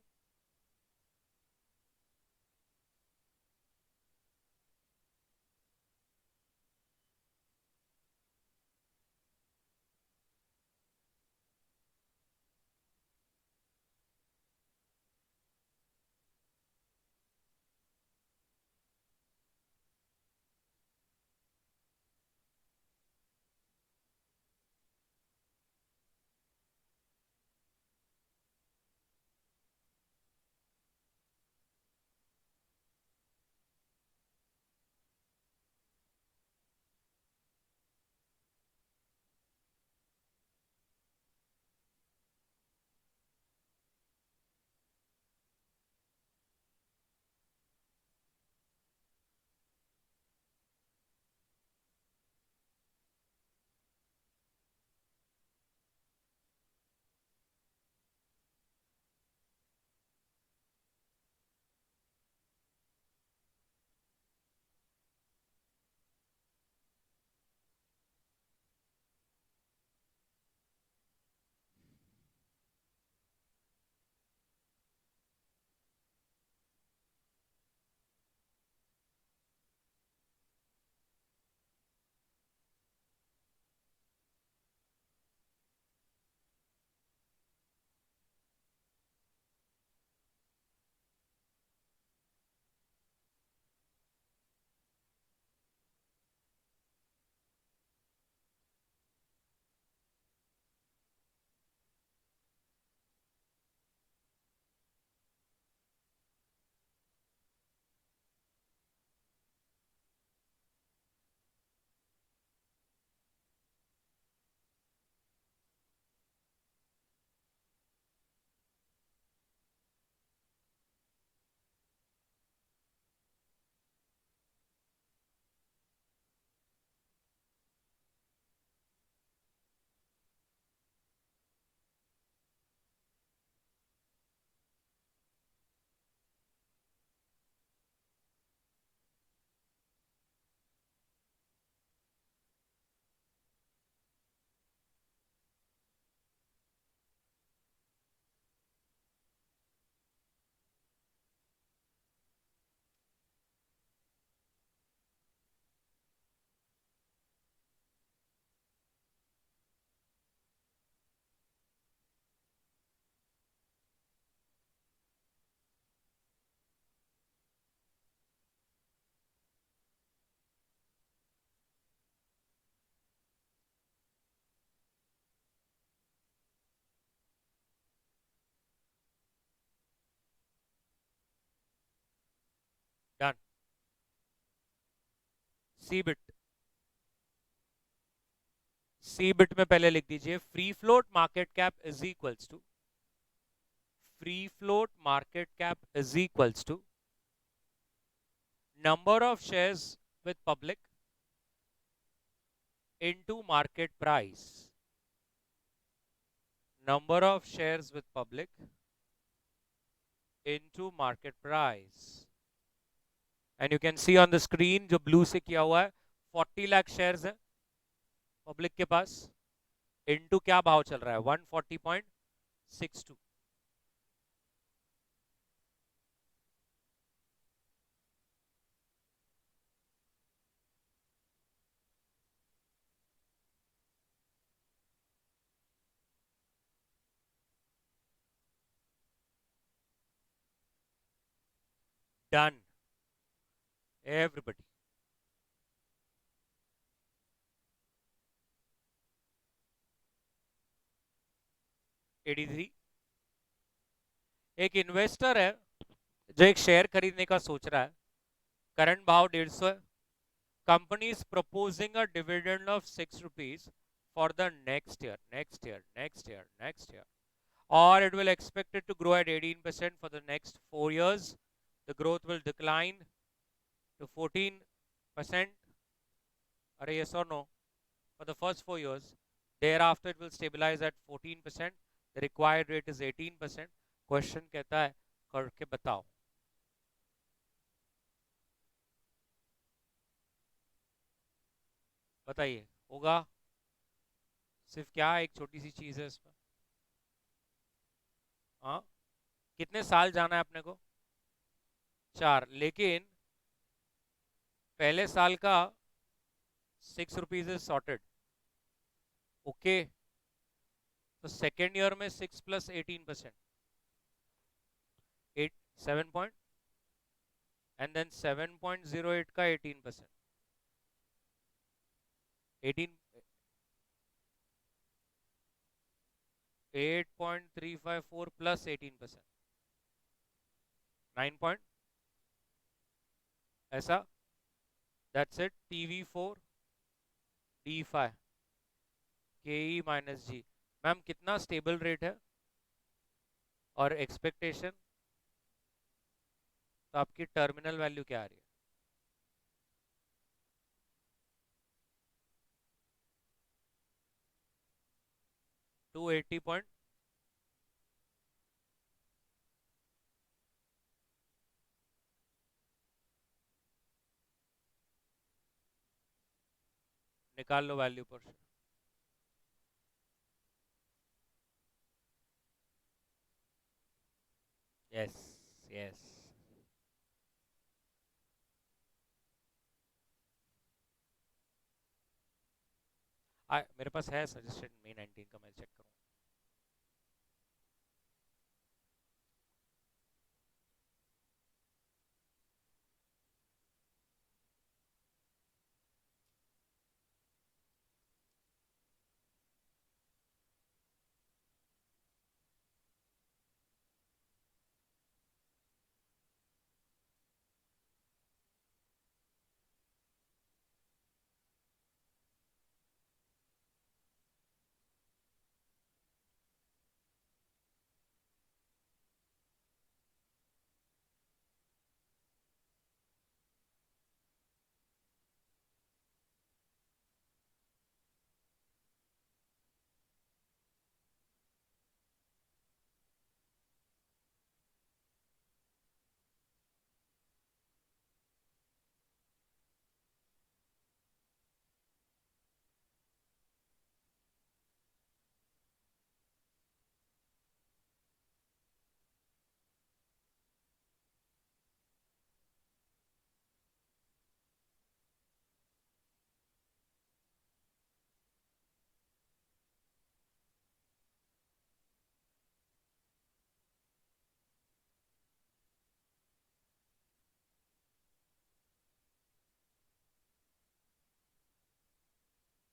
सीबिट, सीबिट में पहले लिख दीजिए free float market cap is equals to, free float market cap is equals to number of shares with public into market price, number of shares with public into market price, and you can see on the screen जो blue से किया हुआ है 40 lakh shares है public के पास, into क्या भाव चल रहा है 140.62। Done everybody. 83। एक इन्वेस्टर है जो एक शेयर खरीदने का सोच रहा है, करंट भाव 150 है, company is proposing a dividend of 6 rupees for the next year, or it will expect it to grow at 18% for the next 4 years. The growth will decline to 14%, or yes or no, for the first 4 years. Thereafter it will stabilize at 14%. The required rate is 18%. Question कहता है करके बताओ। बताइए होगा, सिर्फ क्या एक छोटी सी चीज है इसमें। हाँ, कितने साल जाना है अपने को, 4, लेकिन पहले साल का 6 रुपीज इज सॉर्टेड, ओके, तो सेकेंड ईयर में 6 प्लस 18%, 8 7 पॉइंट, एंड देन 7.08 का 18%, 18 8.354 प्लस 18%, 9 पॉइंट, ऐसा, that's it. TV4 D5 KE minus G. Ma'am कितना स्टेबल रेट है और एक्सपेक्टेशन, तो आपकी टर्मिनल वैल्यू क्या आ रही है? 280 पॉइंट, निकाल लो वैल्यू पर। यस यस, मेरे पास है सजेशन मे 19 का, मैं चेक करूँ।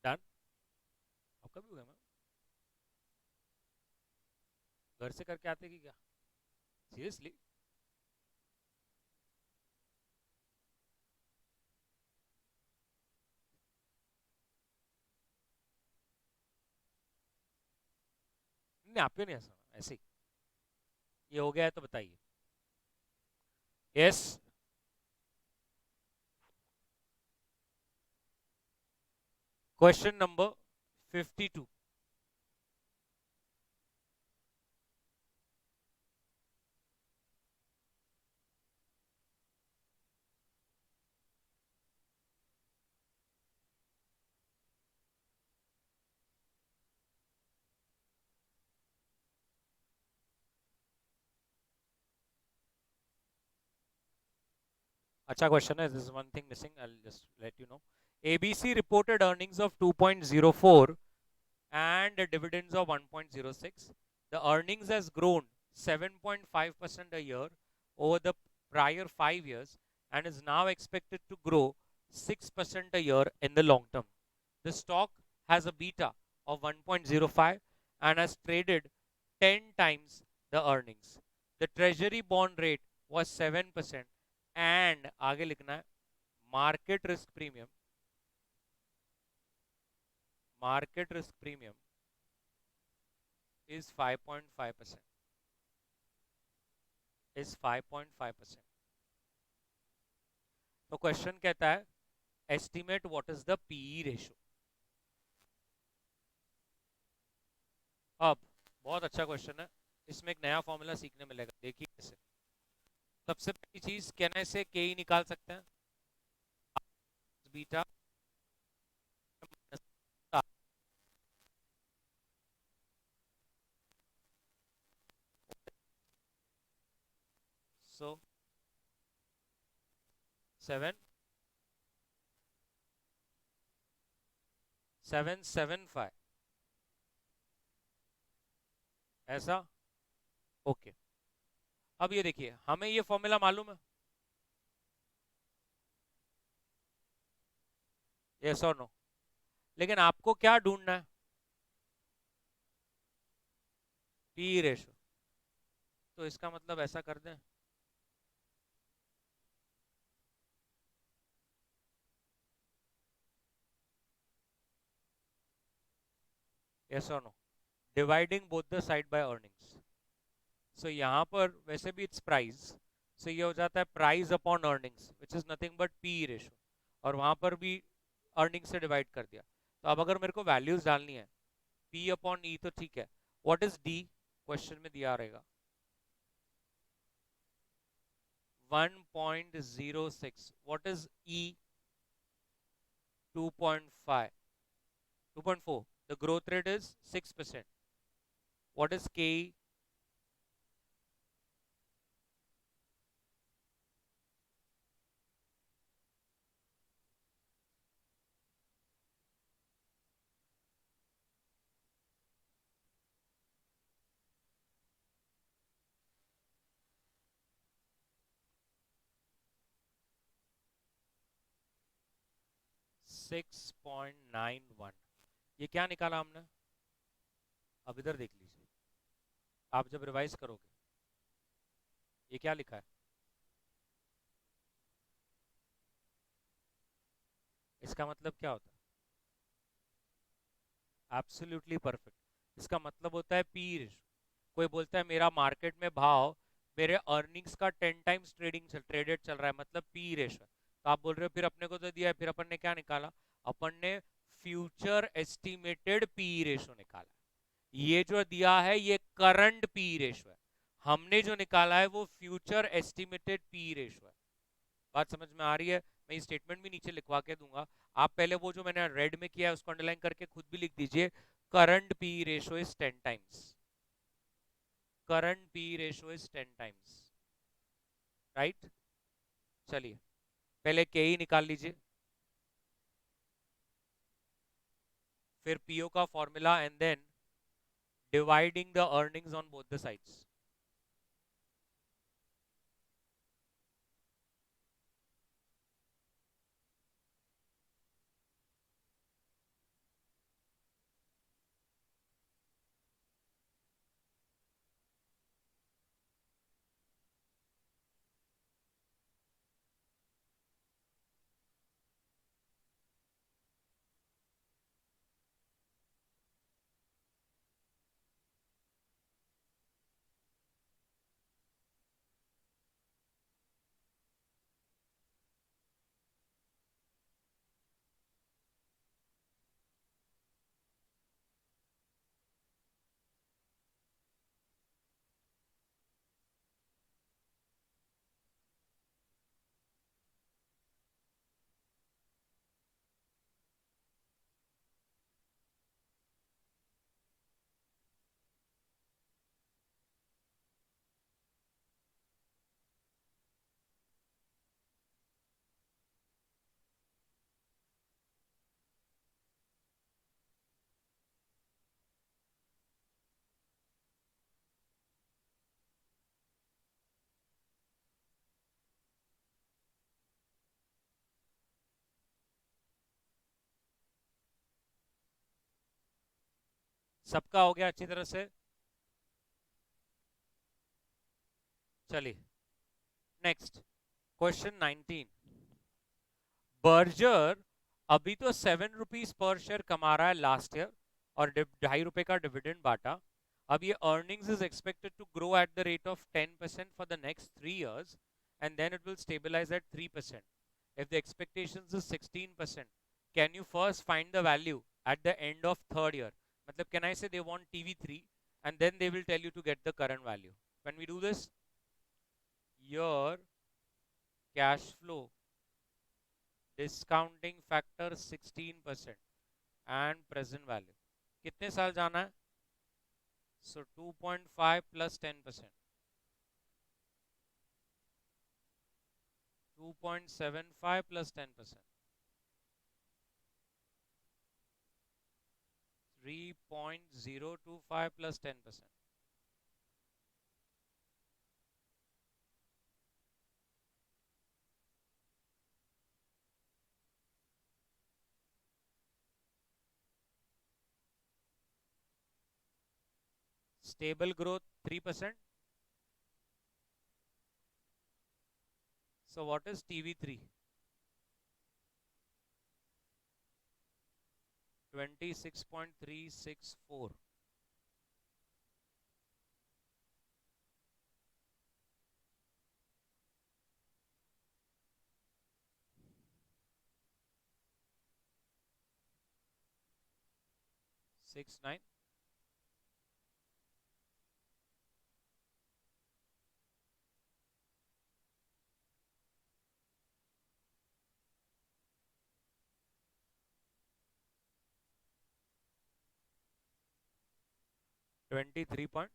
डन, आपका भी हुआ मैम? घर से करके आते कि क्या, सीरियसली? नहीं, आप क्यों नहीं हंस रहे? ऐसे ही ये हो गया है तो बताइए। यस। Question number 52। अच्छा क्वेश्चन है, this is one thing missing, I will just let you know. ABC reported earnings of 2.04 and dividends of 1.06. The earnings has grown 7.5% a year over the prior 5 years and is now expected to grow 6% a year in the long term. The stock has a beta of 1.05 and has traded 10 times the earnings. The treasury bond rate was 7% and आगे लिखना है market risk premium, market risk premium is 5.5%, is 5.5%. तो question कहता है estimate what is the PE ratio. अब बहुत अच्छा question है, इसमें एक नया फॉर्मूला सीखने मिलेगा, देखिए कैसे। सबसे पहली चीज, कहना से के ही निकाल सकते हैं, बीटा सो 7.775 ऐसा। ओके, अब ये देखिए, हमें ये फॉर्मूला मालूम है, यस और नो, लेकिन आपको क्या ढूंढना है, पी रेशो। तो इसका मतलब ऐसा कर दें, यस और no, dividing both the side by earnings. So यहाँ पर वैसे भी इट्स प्राइस, सो ये हो जाता है price upon earnings which is nothing but P ratio, और वहां पर भी अर्निंग से डिवाइड कर दिया। तो अब अगर मेरे को वैल्यूज डालनी है, पी अपॉन ई तो ठीक है, व्हाट इज डी क्वेश्चन में दिया रहेगा 1.06, what is E 2.5, 2.4, the growth rate is 6%, what is ke 6.91। ये क्या निकाला हमने, अब इधर देख लीजिए, आप जब रिवाइज करोगे ये क्या लिखा है, इसका मतलब क्या होता है, एब्सोल्युटली परफेक्ट। इसका मतलब होता है पी रेशो। कोई बोलता है मेरा मार्केट में भाव मेरे अर्निंग्स का 10 टाइम्स ट्रेडेड चल रहा है, मतलब पी रेशो। तो आप बोल रहे हो फिर अपने को तो दिया है, फिर अपन ने क्या निकाला, अपन ने फ्यूचर एस्टिमेटेड पी रेशो निकाला। ये जो दिया है ये करंट पी रेशो है, हमने जो निकाला है वो फ्यूचर एस्टिमेटेड पी रेशो है। बात समझ में आ रही है? मैं ये स्टेटमेंट भी नीचे लिखवा के दूंगा, आप पहले वो जो मैंने रेड में किया है उसको अंडरलाइन करके खुद भी लिख दीजिए, current P ratio is 10 times, current P ratio is 10 times, right. चलिए पहले के ही निकाल लीजिए, फिर पीओ का formula and then dividing the earnings on both the sides. सबका हो गया अच्छी तरह से? चलिए नेक्स्ट, क्वेश्चन 19। बर्जर अभी तो 7 रुपीज पर शेयर कमा रहा है लास्ट ईयर, और 2.5 रुपए का डिविडेंड बांटा। अब ये earnings is expected to grow at the rate of 10% for the next 3 years, and then it will stabilize at 3%। if the expectations is 16%, can you first find the value at the end of third year? matlab can I say they want TV3 and then they will tell you to get the current value? When we do this, your cash flow discounting factor 16% and present value, कितने साल जाना है? So 2.5 plus 10%, 2.75 plus 10%, 3.025 plus 10%. Stable growth 3%. So what is TV3? 26.364. Six nine. $23.64.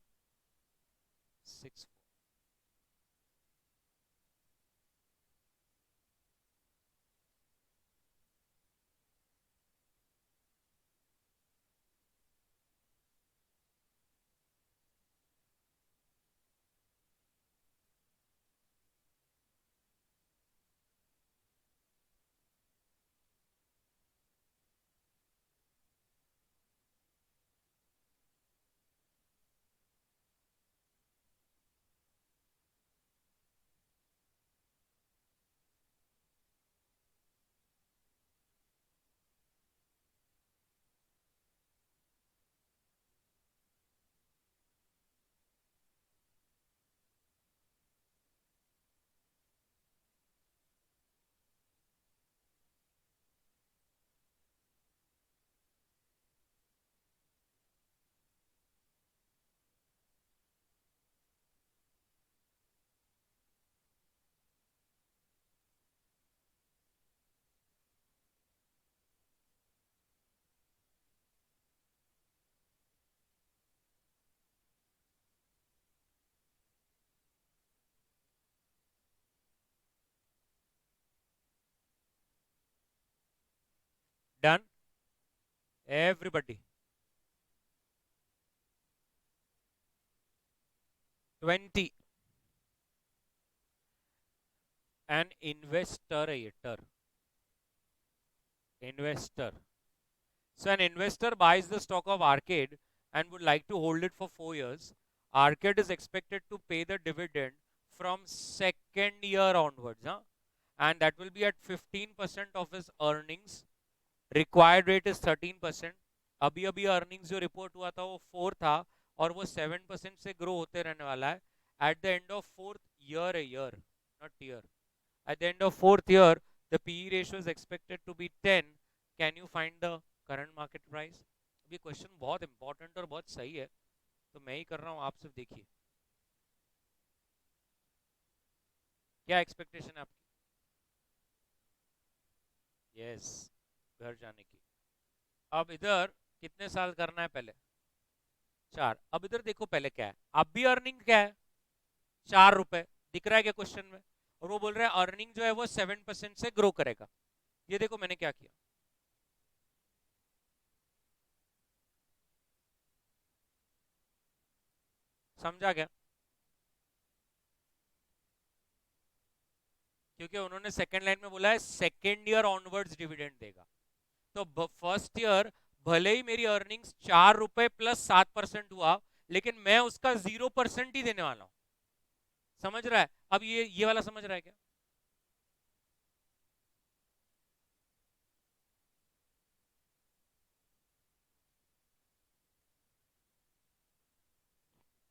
Done. Everybody. 20. An investor. Investor. So an investor buys the stock of Arcade and would like to hold it for 4 years. Arcade is expected to pay the dividend from second year onwards, huh? And that will be at 15% of his earnings. Required rate is 13%. अभी अभी earnings जो report हुआ था वो 4 था, और वो 7% से ग्रो होते रहने वाला है at the end of fourth year, not year. At the end of fourth year, the PE ratio is expected to be 10. Can you find the current market price? ये क्वेश्चन बहुत इंपॉर्टेंट और बहुत सही है, तो मैं ही कर रहा हूँ, आप सिर्फ देखिए. क्या एक्सपेक्टेशन है आपकी? यस, घर जाने की. अब इधर कितने साल करना है पहले? 4. अब इधर देखो पहले क्या है, अब भी अर्निंग क्या है? 4 रुपए. दिख रहा है क्या क्वेश्चन में? और वो बोल रहे हैं अर्निंग जो है वो 7% से ग्रो करेगा. ये देखो मैंने क्या किया. समझा गया? क्योंकि उन्होंने सेकंड लाइन में बोला है सेकंड ईयर ऑनवर्ड्स डिविडेंड देगा. तो फर्स्ट ईयर भले ही मेरी अर्निंग्स 4 रुपए प्लस 7% हुआ, लेकिन मैं उसका 0% ही देने वाला हूं। समझ रहा है? अब ये वाला समझ रहा है क्या?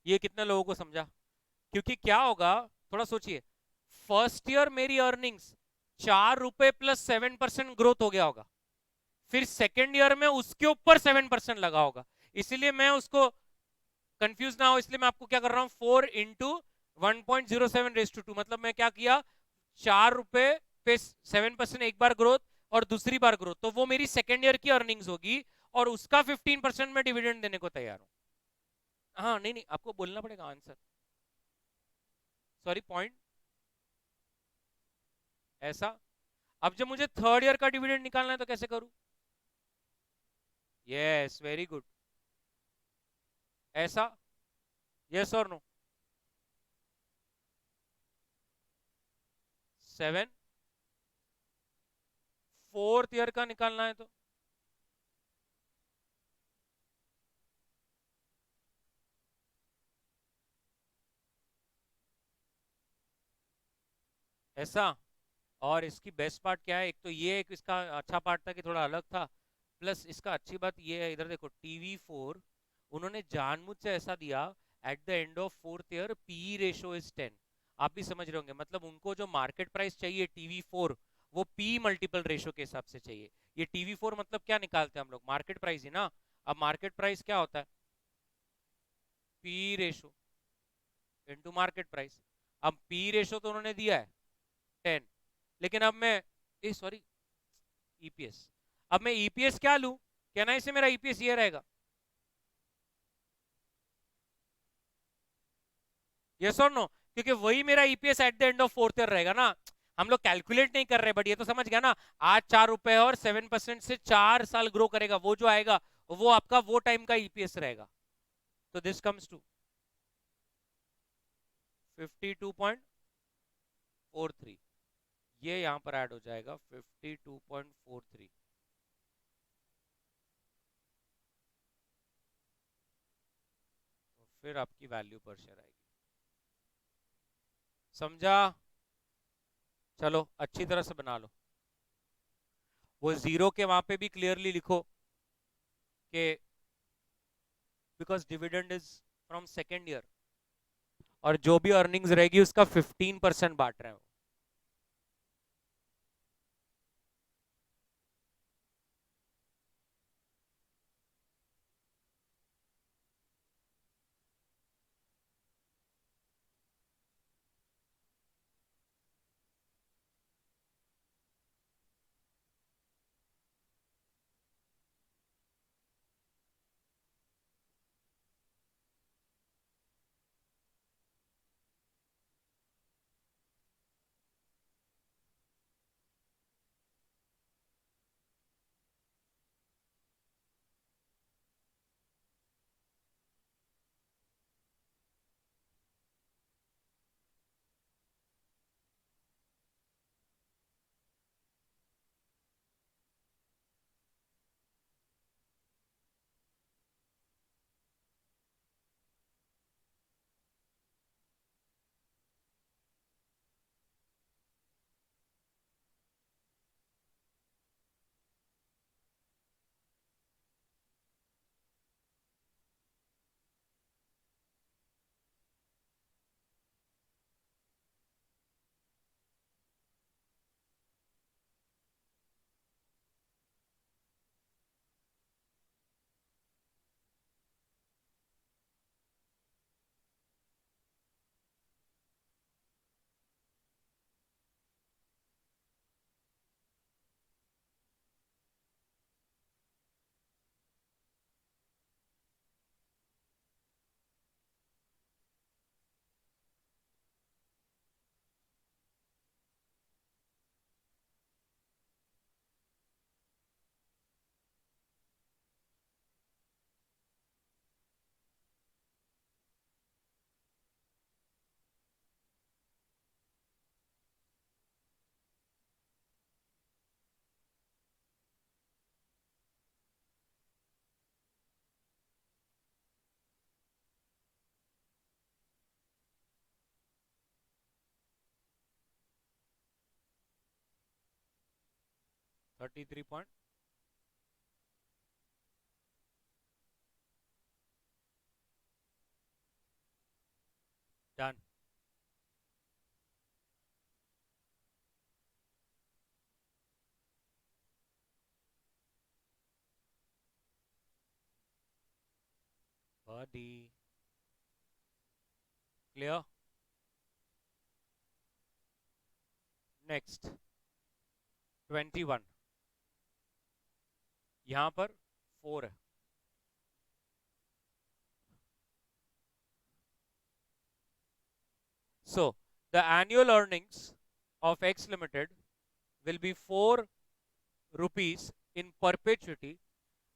ये कितने लोगों को समझा? क्योंकि क्या होगा, थोड़ा सोचिए। फर्स्ट ईयर मेरी अर्निंग्स 4 रुपए प्लस 7% ग्रोथ हो गया होगा, फिर सेकेंड ईयर में उसके ऊपर 7% लगा होगा। इसीलिए मैं उसको कंफ्यूज ना हो, इसलिए मैं आपको क्या कर रहा हूं, 4 × 1.07 रेस टू 2, मतलब मैं क्या किया, 4 रुपए पे 7% एक बार ग्रोथ और दूसरी बार ग्रोथ, तो वो मेरी सेकेंड ईयर की अर्निंग्स होगी, और उसका 15% में डिविडेंड देने को तैयार हूं। हाँ, नहीं नहीं, आपको बोलना पड़ेगा आंसर। सॉरी, पॉइंट ऐसा। अब जब मुझे थर्ड ईयर का डिविडेंड निकालना है तो कैसे करूं? Yes, very good. ऐसा। यस और नो? 7, फोर्थ ईयर का निकालना है तो ऐसा। और इसकी बेस्ट पार्ट क्या है, एक तो ये एक इसका अच्छा पार्ट था कि थोड़ा अलग था, प्लस इसका अच्छी बात ये है, इधर देखो TV4 उन्होंने जानबूझ से ऐसा दिया, at the end of fourth year P ratio is 10। आप भी समझ रहे होंगे, मतलब उनको जो मार्केट प्राइस चाहिए TV4, वो पी मल्टीपल रेशो के हिसाब से चाहिए। ये TV4 मतलब क्या निकालते हैं हम लोग, मार्केट प्राइस ही ना। अब मार्केट प्राइस क्या होता है, P ratio into market price. अब पी रेशो तो उन्होंने दिया है 10, लेकिन अब मैं, ए सॉरी, ईपीएस, अब मैं ईपीएस क्या लूं, कहना इसे मेरा ईपीएस ये रहेगा, यस और नो? क्योंकि वही मेरा EPS at the end of fourth year रहेगा ना। हम लोग कैलकुलेट नहीं कर रहे, बट ये तो समझ गया ना। आज 4 रुपए और 7% से 4 साल ग्रो करेगा, वो जो आएगा वो आपका वो टाइम का ईपीएस रहेगा। तो दिस कम्स टू 52.43। ये यहां पर ऐड हो जाएगा 52.43। फिर आपकी वैल्यू पर शेयर आएगी। समझा? चलो अच्छी तरह से बना लो। वो जीरो के वहां पे भी क्लियरली लिखो कि because dividend is from second year, और जो भी अर्निंग्स रहेगी उसका 15% बांट रहे हो। 33 पॉइंट डन। बडी क्लियर। नेक्स्ट 21, यहां पर 4 है। So the annual earnings of X Limited will be 4 rupees in perpetuity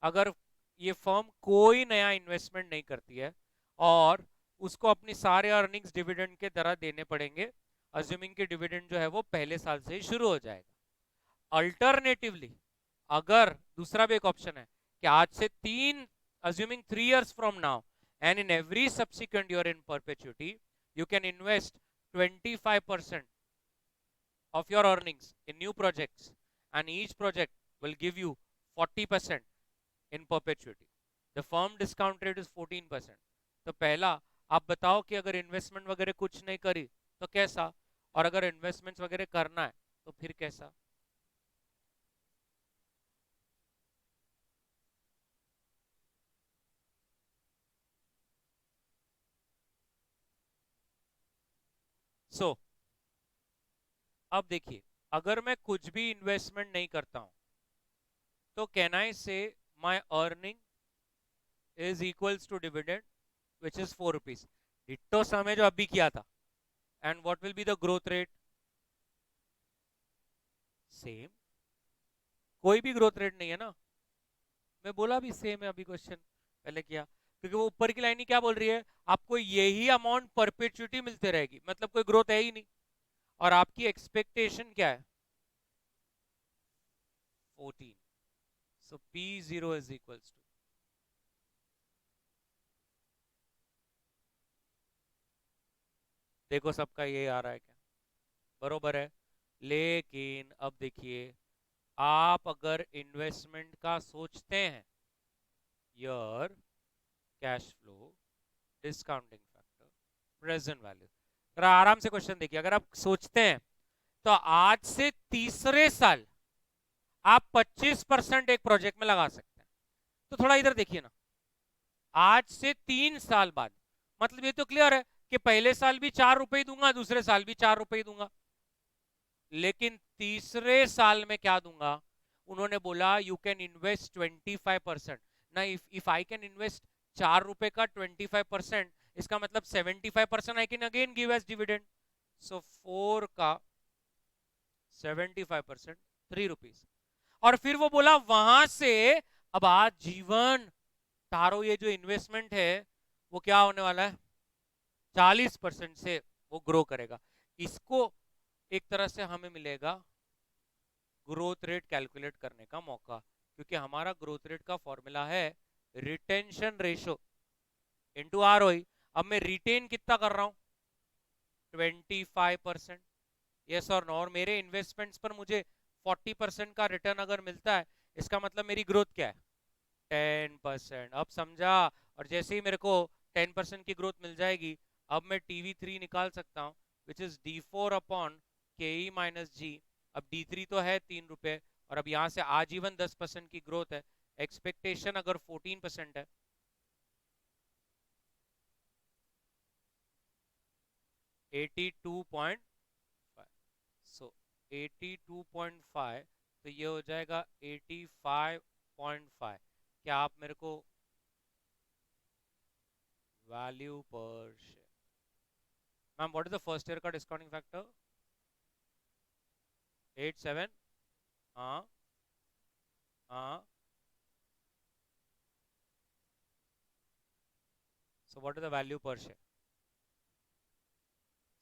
अगर ये फर्म कोई नया इन्वेस्टमेंट नहीं करती है और उसको अपनी सारे अर्निंग्स डिविडेंड के तरह देने पड़ेंगे, अज्यूमिंग कि डिविडेंड जो है वो पहले साल से ही शुरू हो जाएगा। अल्टरनेटिवली अगर दूसरा भी एक ऑप्शन है कि आज से 3 years from now and in every subsequent year in perpetuity you can invest 25% of your earnings in new projects and each project will give you 40% in perpetuity. The firm discount rate is 14%. तो पहला आप बताओ कि अगर investment वगैरह कुछ नहीं करी तो कैसा, और अगर इन्वेस्टमेंट्स वगैरह करना है तो फिर कैसा। सो अब देखिए, अगर मैं कुछ भी इन्वेस्टमेंट नहीं करता हूं तो can I say my earning is equals to dividend which is 4 rupees, ditto समय जो अभी किया था। And what will be the growth rate, same, कोई भी ग्रोथ रेट नहीं है ना। मैं बोला भी सेम है, अभी क्वेश्चन पहले किया, क्योंकि वो ऊपर की लाइन ही क्या बोल रही है, आपको यही अमाउंट परपेचुटी मिलते रहेगी, मतलब कोई ग्रोथ है ही नहीं। और आपकी एक्सपेक्टेशन क्या है, 14। सो P0 इज इक्वल्स टू, देखो सबका ये आ रहा है क्या, बरोबर है। लेकिन अब देखिए, आप अगर इन्वेस्टमेंट का सोचते हैं, year, cash flow, discounting factor, present value, जरा आराम से क्वेश्चन देखिए, अगर आप सोचते हैं तो आज से तीसरे साल आप 25% एक प्रोजेक्ट में लगा सकते हैं। तो थोड़ा इधर देखिए ना, आज से 3 साल बाद, मतलब ये तो क्लियर है कि पहले साल भी 4 रुपए दूंगा, दूसरे साल भी 4 रुपए दूंगा, लेकिन तीसरे साल में क्या दूंगा, उन्होंने बोला यू कैन इन्वेस्ट 25%। ना इफ आई कैन इन्वेस्ट 4 रुपए का 25%, इसका मतलब 75% I can again give as dividend. So 4 का 75%, 3 रुपीज। और फिर वो बोला वहां से अब आज जीवन तारो ये जो इन्वेस्टमेंट है वो क्या होने वाला है, 40% से वो ग्रो करेगा। इसको एक तरह से हमें मिलेगा ग्रोथ रेट कैलकुलेट करने का मौका, क्योंकि हमारा ग्रोथ रेट का फॉर्मूला है रिटेंशन रेशो इंटू आरओई। अब मैं रिटेन कितना कर रहा हूं, 25%, यस और नो, और मेरे इन्वेस्टमेंट्स पर मुझे 40% का रिटर्न अगर मिलता है, इसका मतलब मेरी ग्रोथ क्या है, 10%। अब समझा। और जैसे ही मेरे को 10% की ग्रोथ मिल जाएगी, अब मैं TV3 निकाल सकता हूँ, which is D4 upon KE minus G. अब D3 तो है 3 रुपए, और अब यहाँ से आजीवन 10% की ग्रोथ है, एक्सपेक्टेशन अगर 14% है, 82.5, सो 82.5, तो ये हो जाएगा 85.5। क्या आप मेरे को वैल्यू पर share, ma'am what is the first year का डिस्काउंटिंग फैक्टर, 87, हाँ हाँ, so what is the value पर शेयर,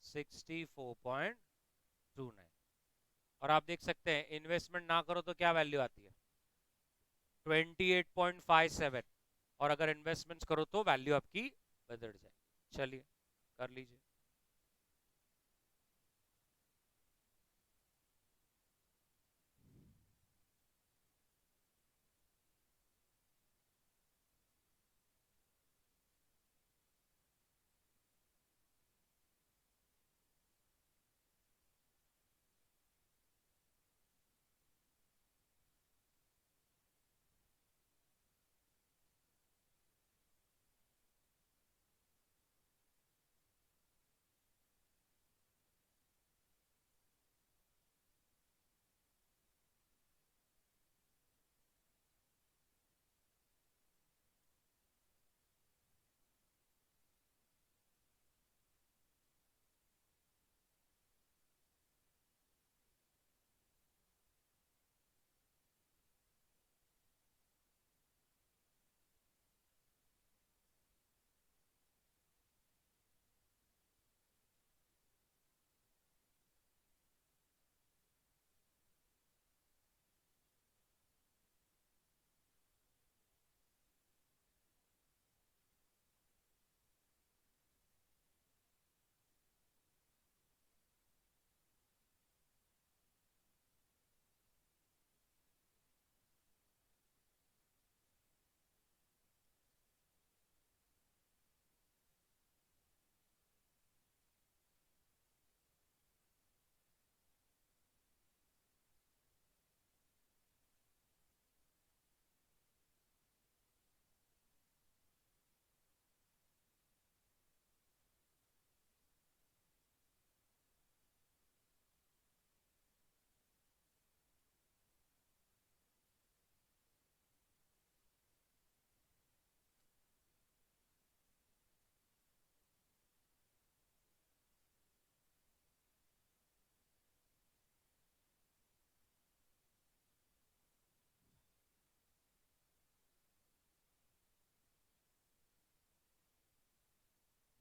64.29। और आप देख सकते हैं इन्वेस्टमेंट ना करो तो क्या वैल्यू आती है, 28.57, और अगर इन्वेस्टमेंट्स करो तो वैल्यू आपकी बदल जाए। चलिए कर लीजिए।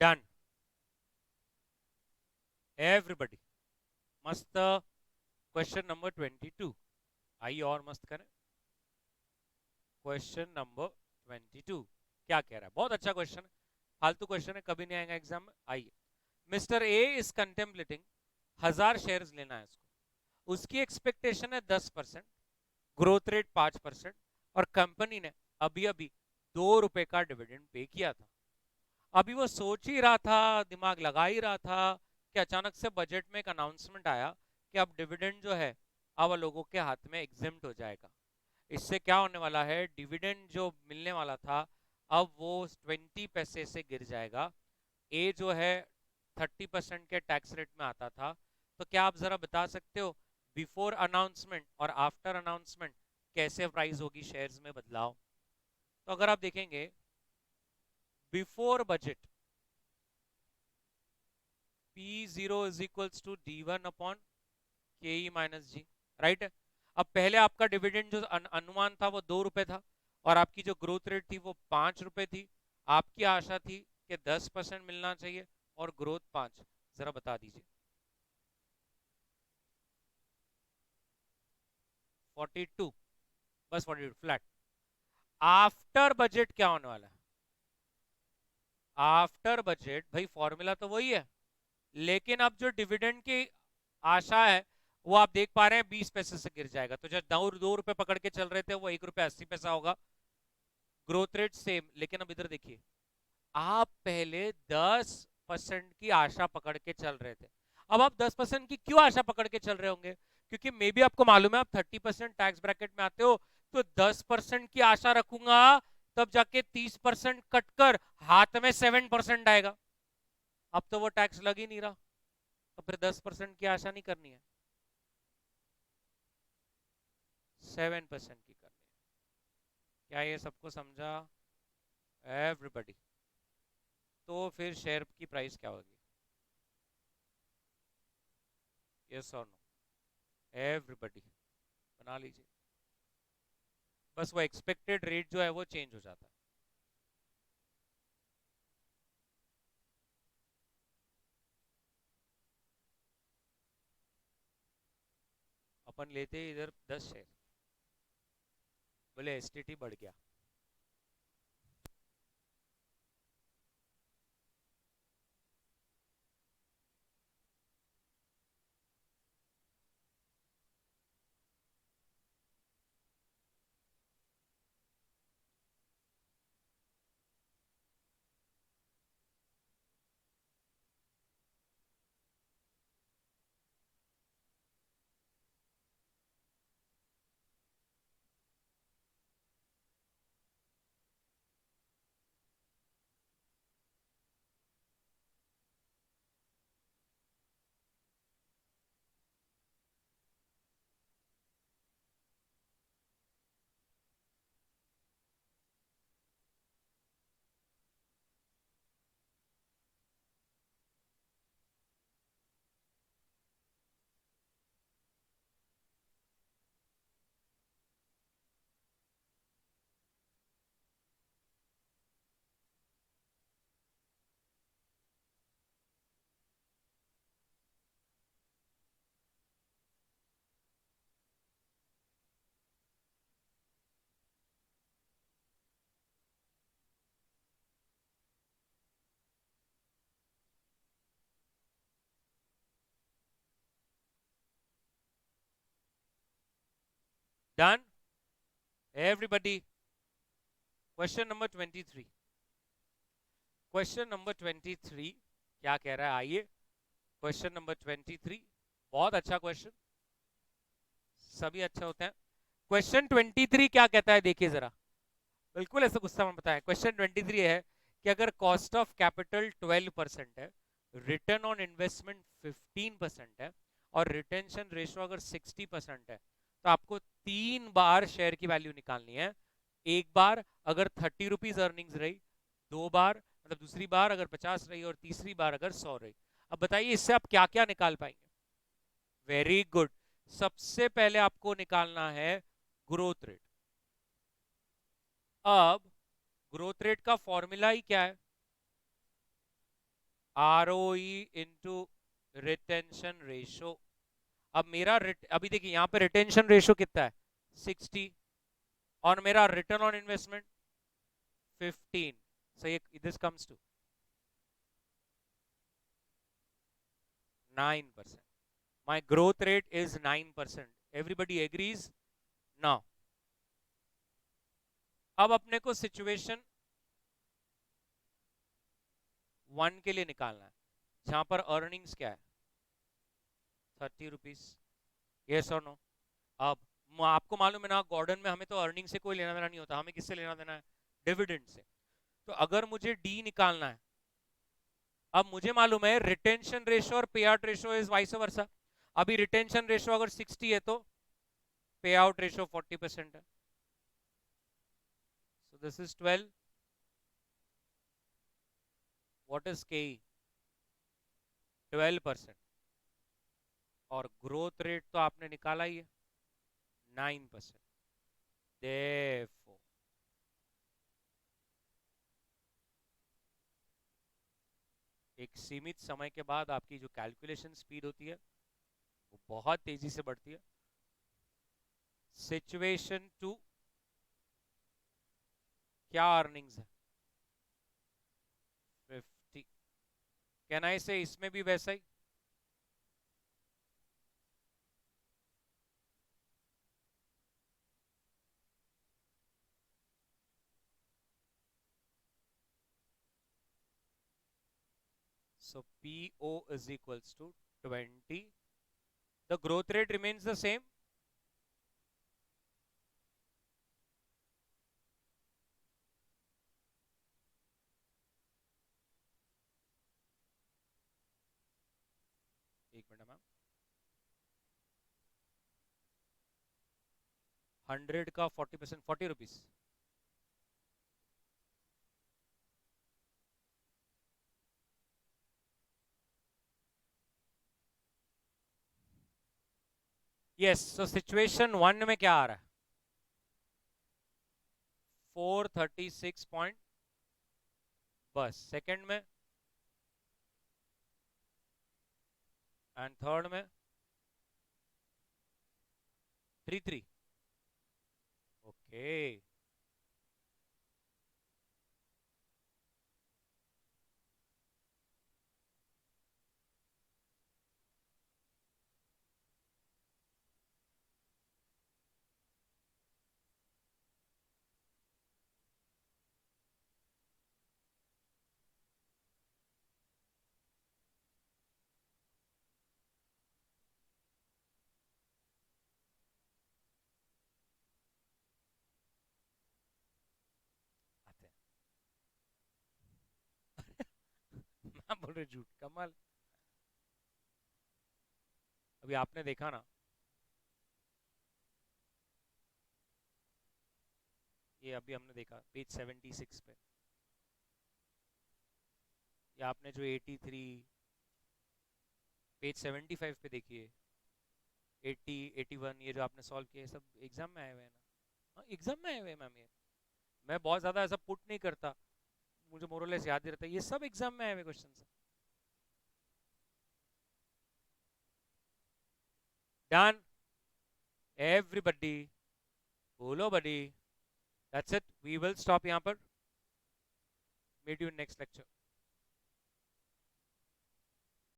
डन एवरीबडी, मस्त। क्वेश्चन नंबर 22, आइए और मस्त करें। क्वेश्चन नंबर 22 क्या कह रहा है? बहुत अच्छा क्वेश्चन है, फालतू क्वेश्चन है, कभी नहीं आएगा एग्जाम में। आइए, mister A is contemplating 1000 shares लेना है उसको। उसकी एक्सपेक्टेशन है 10%, ग्रोथ रेट 5%, और कंपनी ने अभी अभी 2 रुपए का डिविडेंड पे किया था। अभी वो सोच ही रहा था, दिमाग लगा ही रहा था कि अचानक से बजट में एक अनाउंसमेंट आया कि अब डिविडेंड जो है अब लोगों के हाथ में एग्जिम्ट हो जाएगा। इससे क्या होने वाला है, डिविडेंड जो मिलने वाला था अब वो 20 पैसे से गिर जाएगा। ए जो है 30% के टैक्स रेट में आता था। तो क्या आप जरा बता सकते हो बिफोर अनाउंसमेंट और आफ्टर अनाउंसमेंट कैसे प्राइस होगी शेयर्स में बदलाव? तो अगर आप देखेंगे before budget P0 is equals to D1 upon KE minus G, right. अब पहले आपका डिविडेंड जो अनुमान था वो 2 रुपए था, और आपकी जो ग्रोथ रेट थी वो 5 रुपए थी। आपकी आशा थी कि 10% मिलना चाहिए और ग्रोथ 5। जरा बता दीजिए। 42, बस 42 फ्लैट। आफ्टर बजट क्या होने वाला है? आफ्टर बजट भाई फॉर्मूला तो वही है, लेकिन अब जो डिविडेंड की आशा है वो आप देख पा रहे हैं 20 पैसे से गिर जाएगा। तो जो 2 रुपए पकड़ के चल रहे थे वो 1 रुपए 80 पैसा होगा। ग्रोथ रेट सेम, लेकिन अब इधर देखिए, आप पहले 10% की आशा पकड़ के चल रहे थे। अब आप 10% की क्यों आशा पकड़ के चल रहे होंगे? क्योंकि मे बी आपको मालूम है आप 30% टैक्स ब्रैकेट में आते हो, तो 10% की आशा रखूंगा, तब जाके 30% कटकर हाथ में 7% आएगा। अब तो वो टैक्स लग ही नहीं रहा, तो फिर 10% की आशा नहीं करनी है, 7% की करनी है। क्या ये सबको समझा एवरीबडी? तो फिर शेयर की प्राइस क्या होगी? यस और नो एवरीबडी, बना लीजिए। बस वो एक्सपेक्टेड रेट जो है वो चेंज हो जाता है। अपन लेते हैं इधर 10 शेयर, बोले एसटीटी बढ़ गया। Done everybody. Question number 23, question number 23 क्या कह रहा है? आइए, क्वेश्चन नंबर 23 बहुत अच्छा क्वेश्चन, सभी अच्छे होते हैं। क्वेश्चन 23 क्या कहता है देखिए जरा, बिल्कुल ऐसे गुस्सा में बताया। क्वेश्चन 23 है कि अगर कॉस्ट ऑफ कैपिटल 12% है, रिटर्न ऑन इन्वेस्टमेंट 15% है, और रिटेंशन रेशियो अगर 60% है, तो आपको 3 बार शेयर की वैल्यू निकालनी है। एक बार अगर 30 रुपीज अर्निंग्स रही, 2 बार मतलब दूसरी बार अगर 50 रही, और तीसरी बार अगर 100 रही। अब बताइए इससे आप क्या क्या निकाल पाएंगे? Very good. सबसे पहले आपको निकालना है ग्रोथ रेट। अब ग्रोथ रेट का फॉर्मूला ही क्या है? ROE into retention ratio. अब मेरा अभी देखिए यहां पे रिटेंशन रेशो कितना है 60 और मेरा return on investment 15, so this comes to 9%. My growth rate is 9%. Everybody agrees? Now अब अपने को सिचुएशन 1 के लिए निकालना है जहां पर अर्निंग्स क्या है 30 रुपीज। यस और नो? अब आपको मालूम है ना गॉर्डन में हमें तो अर्निंग से कोई लेना देना नहीं होता, हमें किससे लेना देना है डिविडेंड से। तो अगर मुझे डी निकालना है, अब मुझे मालूम है रिटेंशन रेशो और पे out ratio is vice versa. अभी रिटेंशन रेशो अगर 60 है तो पे आउट रेशो 40% है, so this is 12। What is के? 12%। और ग्रोथ रेट तो आपने निकाला ही है 9%। Therefore, एक सीमित समय के बाद आपकी जो कैलकुलेशन स्पीड होती है वो बहुत तेजी से बढ़ती है। सिचुएशन 2 क्या अर्निंग्स है 50। कैन आई से इसमें भी वैसा ही? So PO is equals to 20. The growth rate remains the same. एक मिनट मैम, 100 का 40%, 40 रुपीज। यस, सो सिचुएशन 1 में क्या आ रहा है 436 पॉइंट, बस सेकंड में एंड थर्ड में 33। ओके, आते हैं मैं बोल रहे झूठ कमाल। अभी आपने देखा ना, ये अभी हमने देखा पेज 76 पे, ये आपने जो 83 पेज 75 पे देखिए, 80 81 ये जो आपने सॉल्व किए सब एग्जाम में आए हुए हैं ना। हाँ एग्जाम में आए हुए हैं मैम, ये मैं बहुत ज्यादा ऐसा पुट नहीं करता, मुझे मोरलेस याद ही रहता है, ये सब एग्जाम में आए हुए क्वेश्चन है। डन एवरीबडी, बोलो buddy. That's it, we will stop यहाँ पर। Meet you next lecture.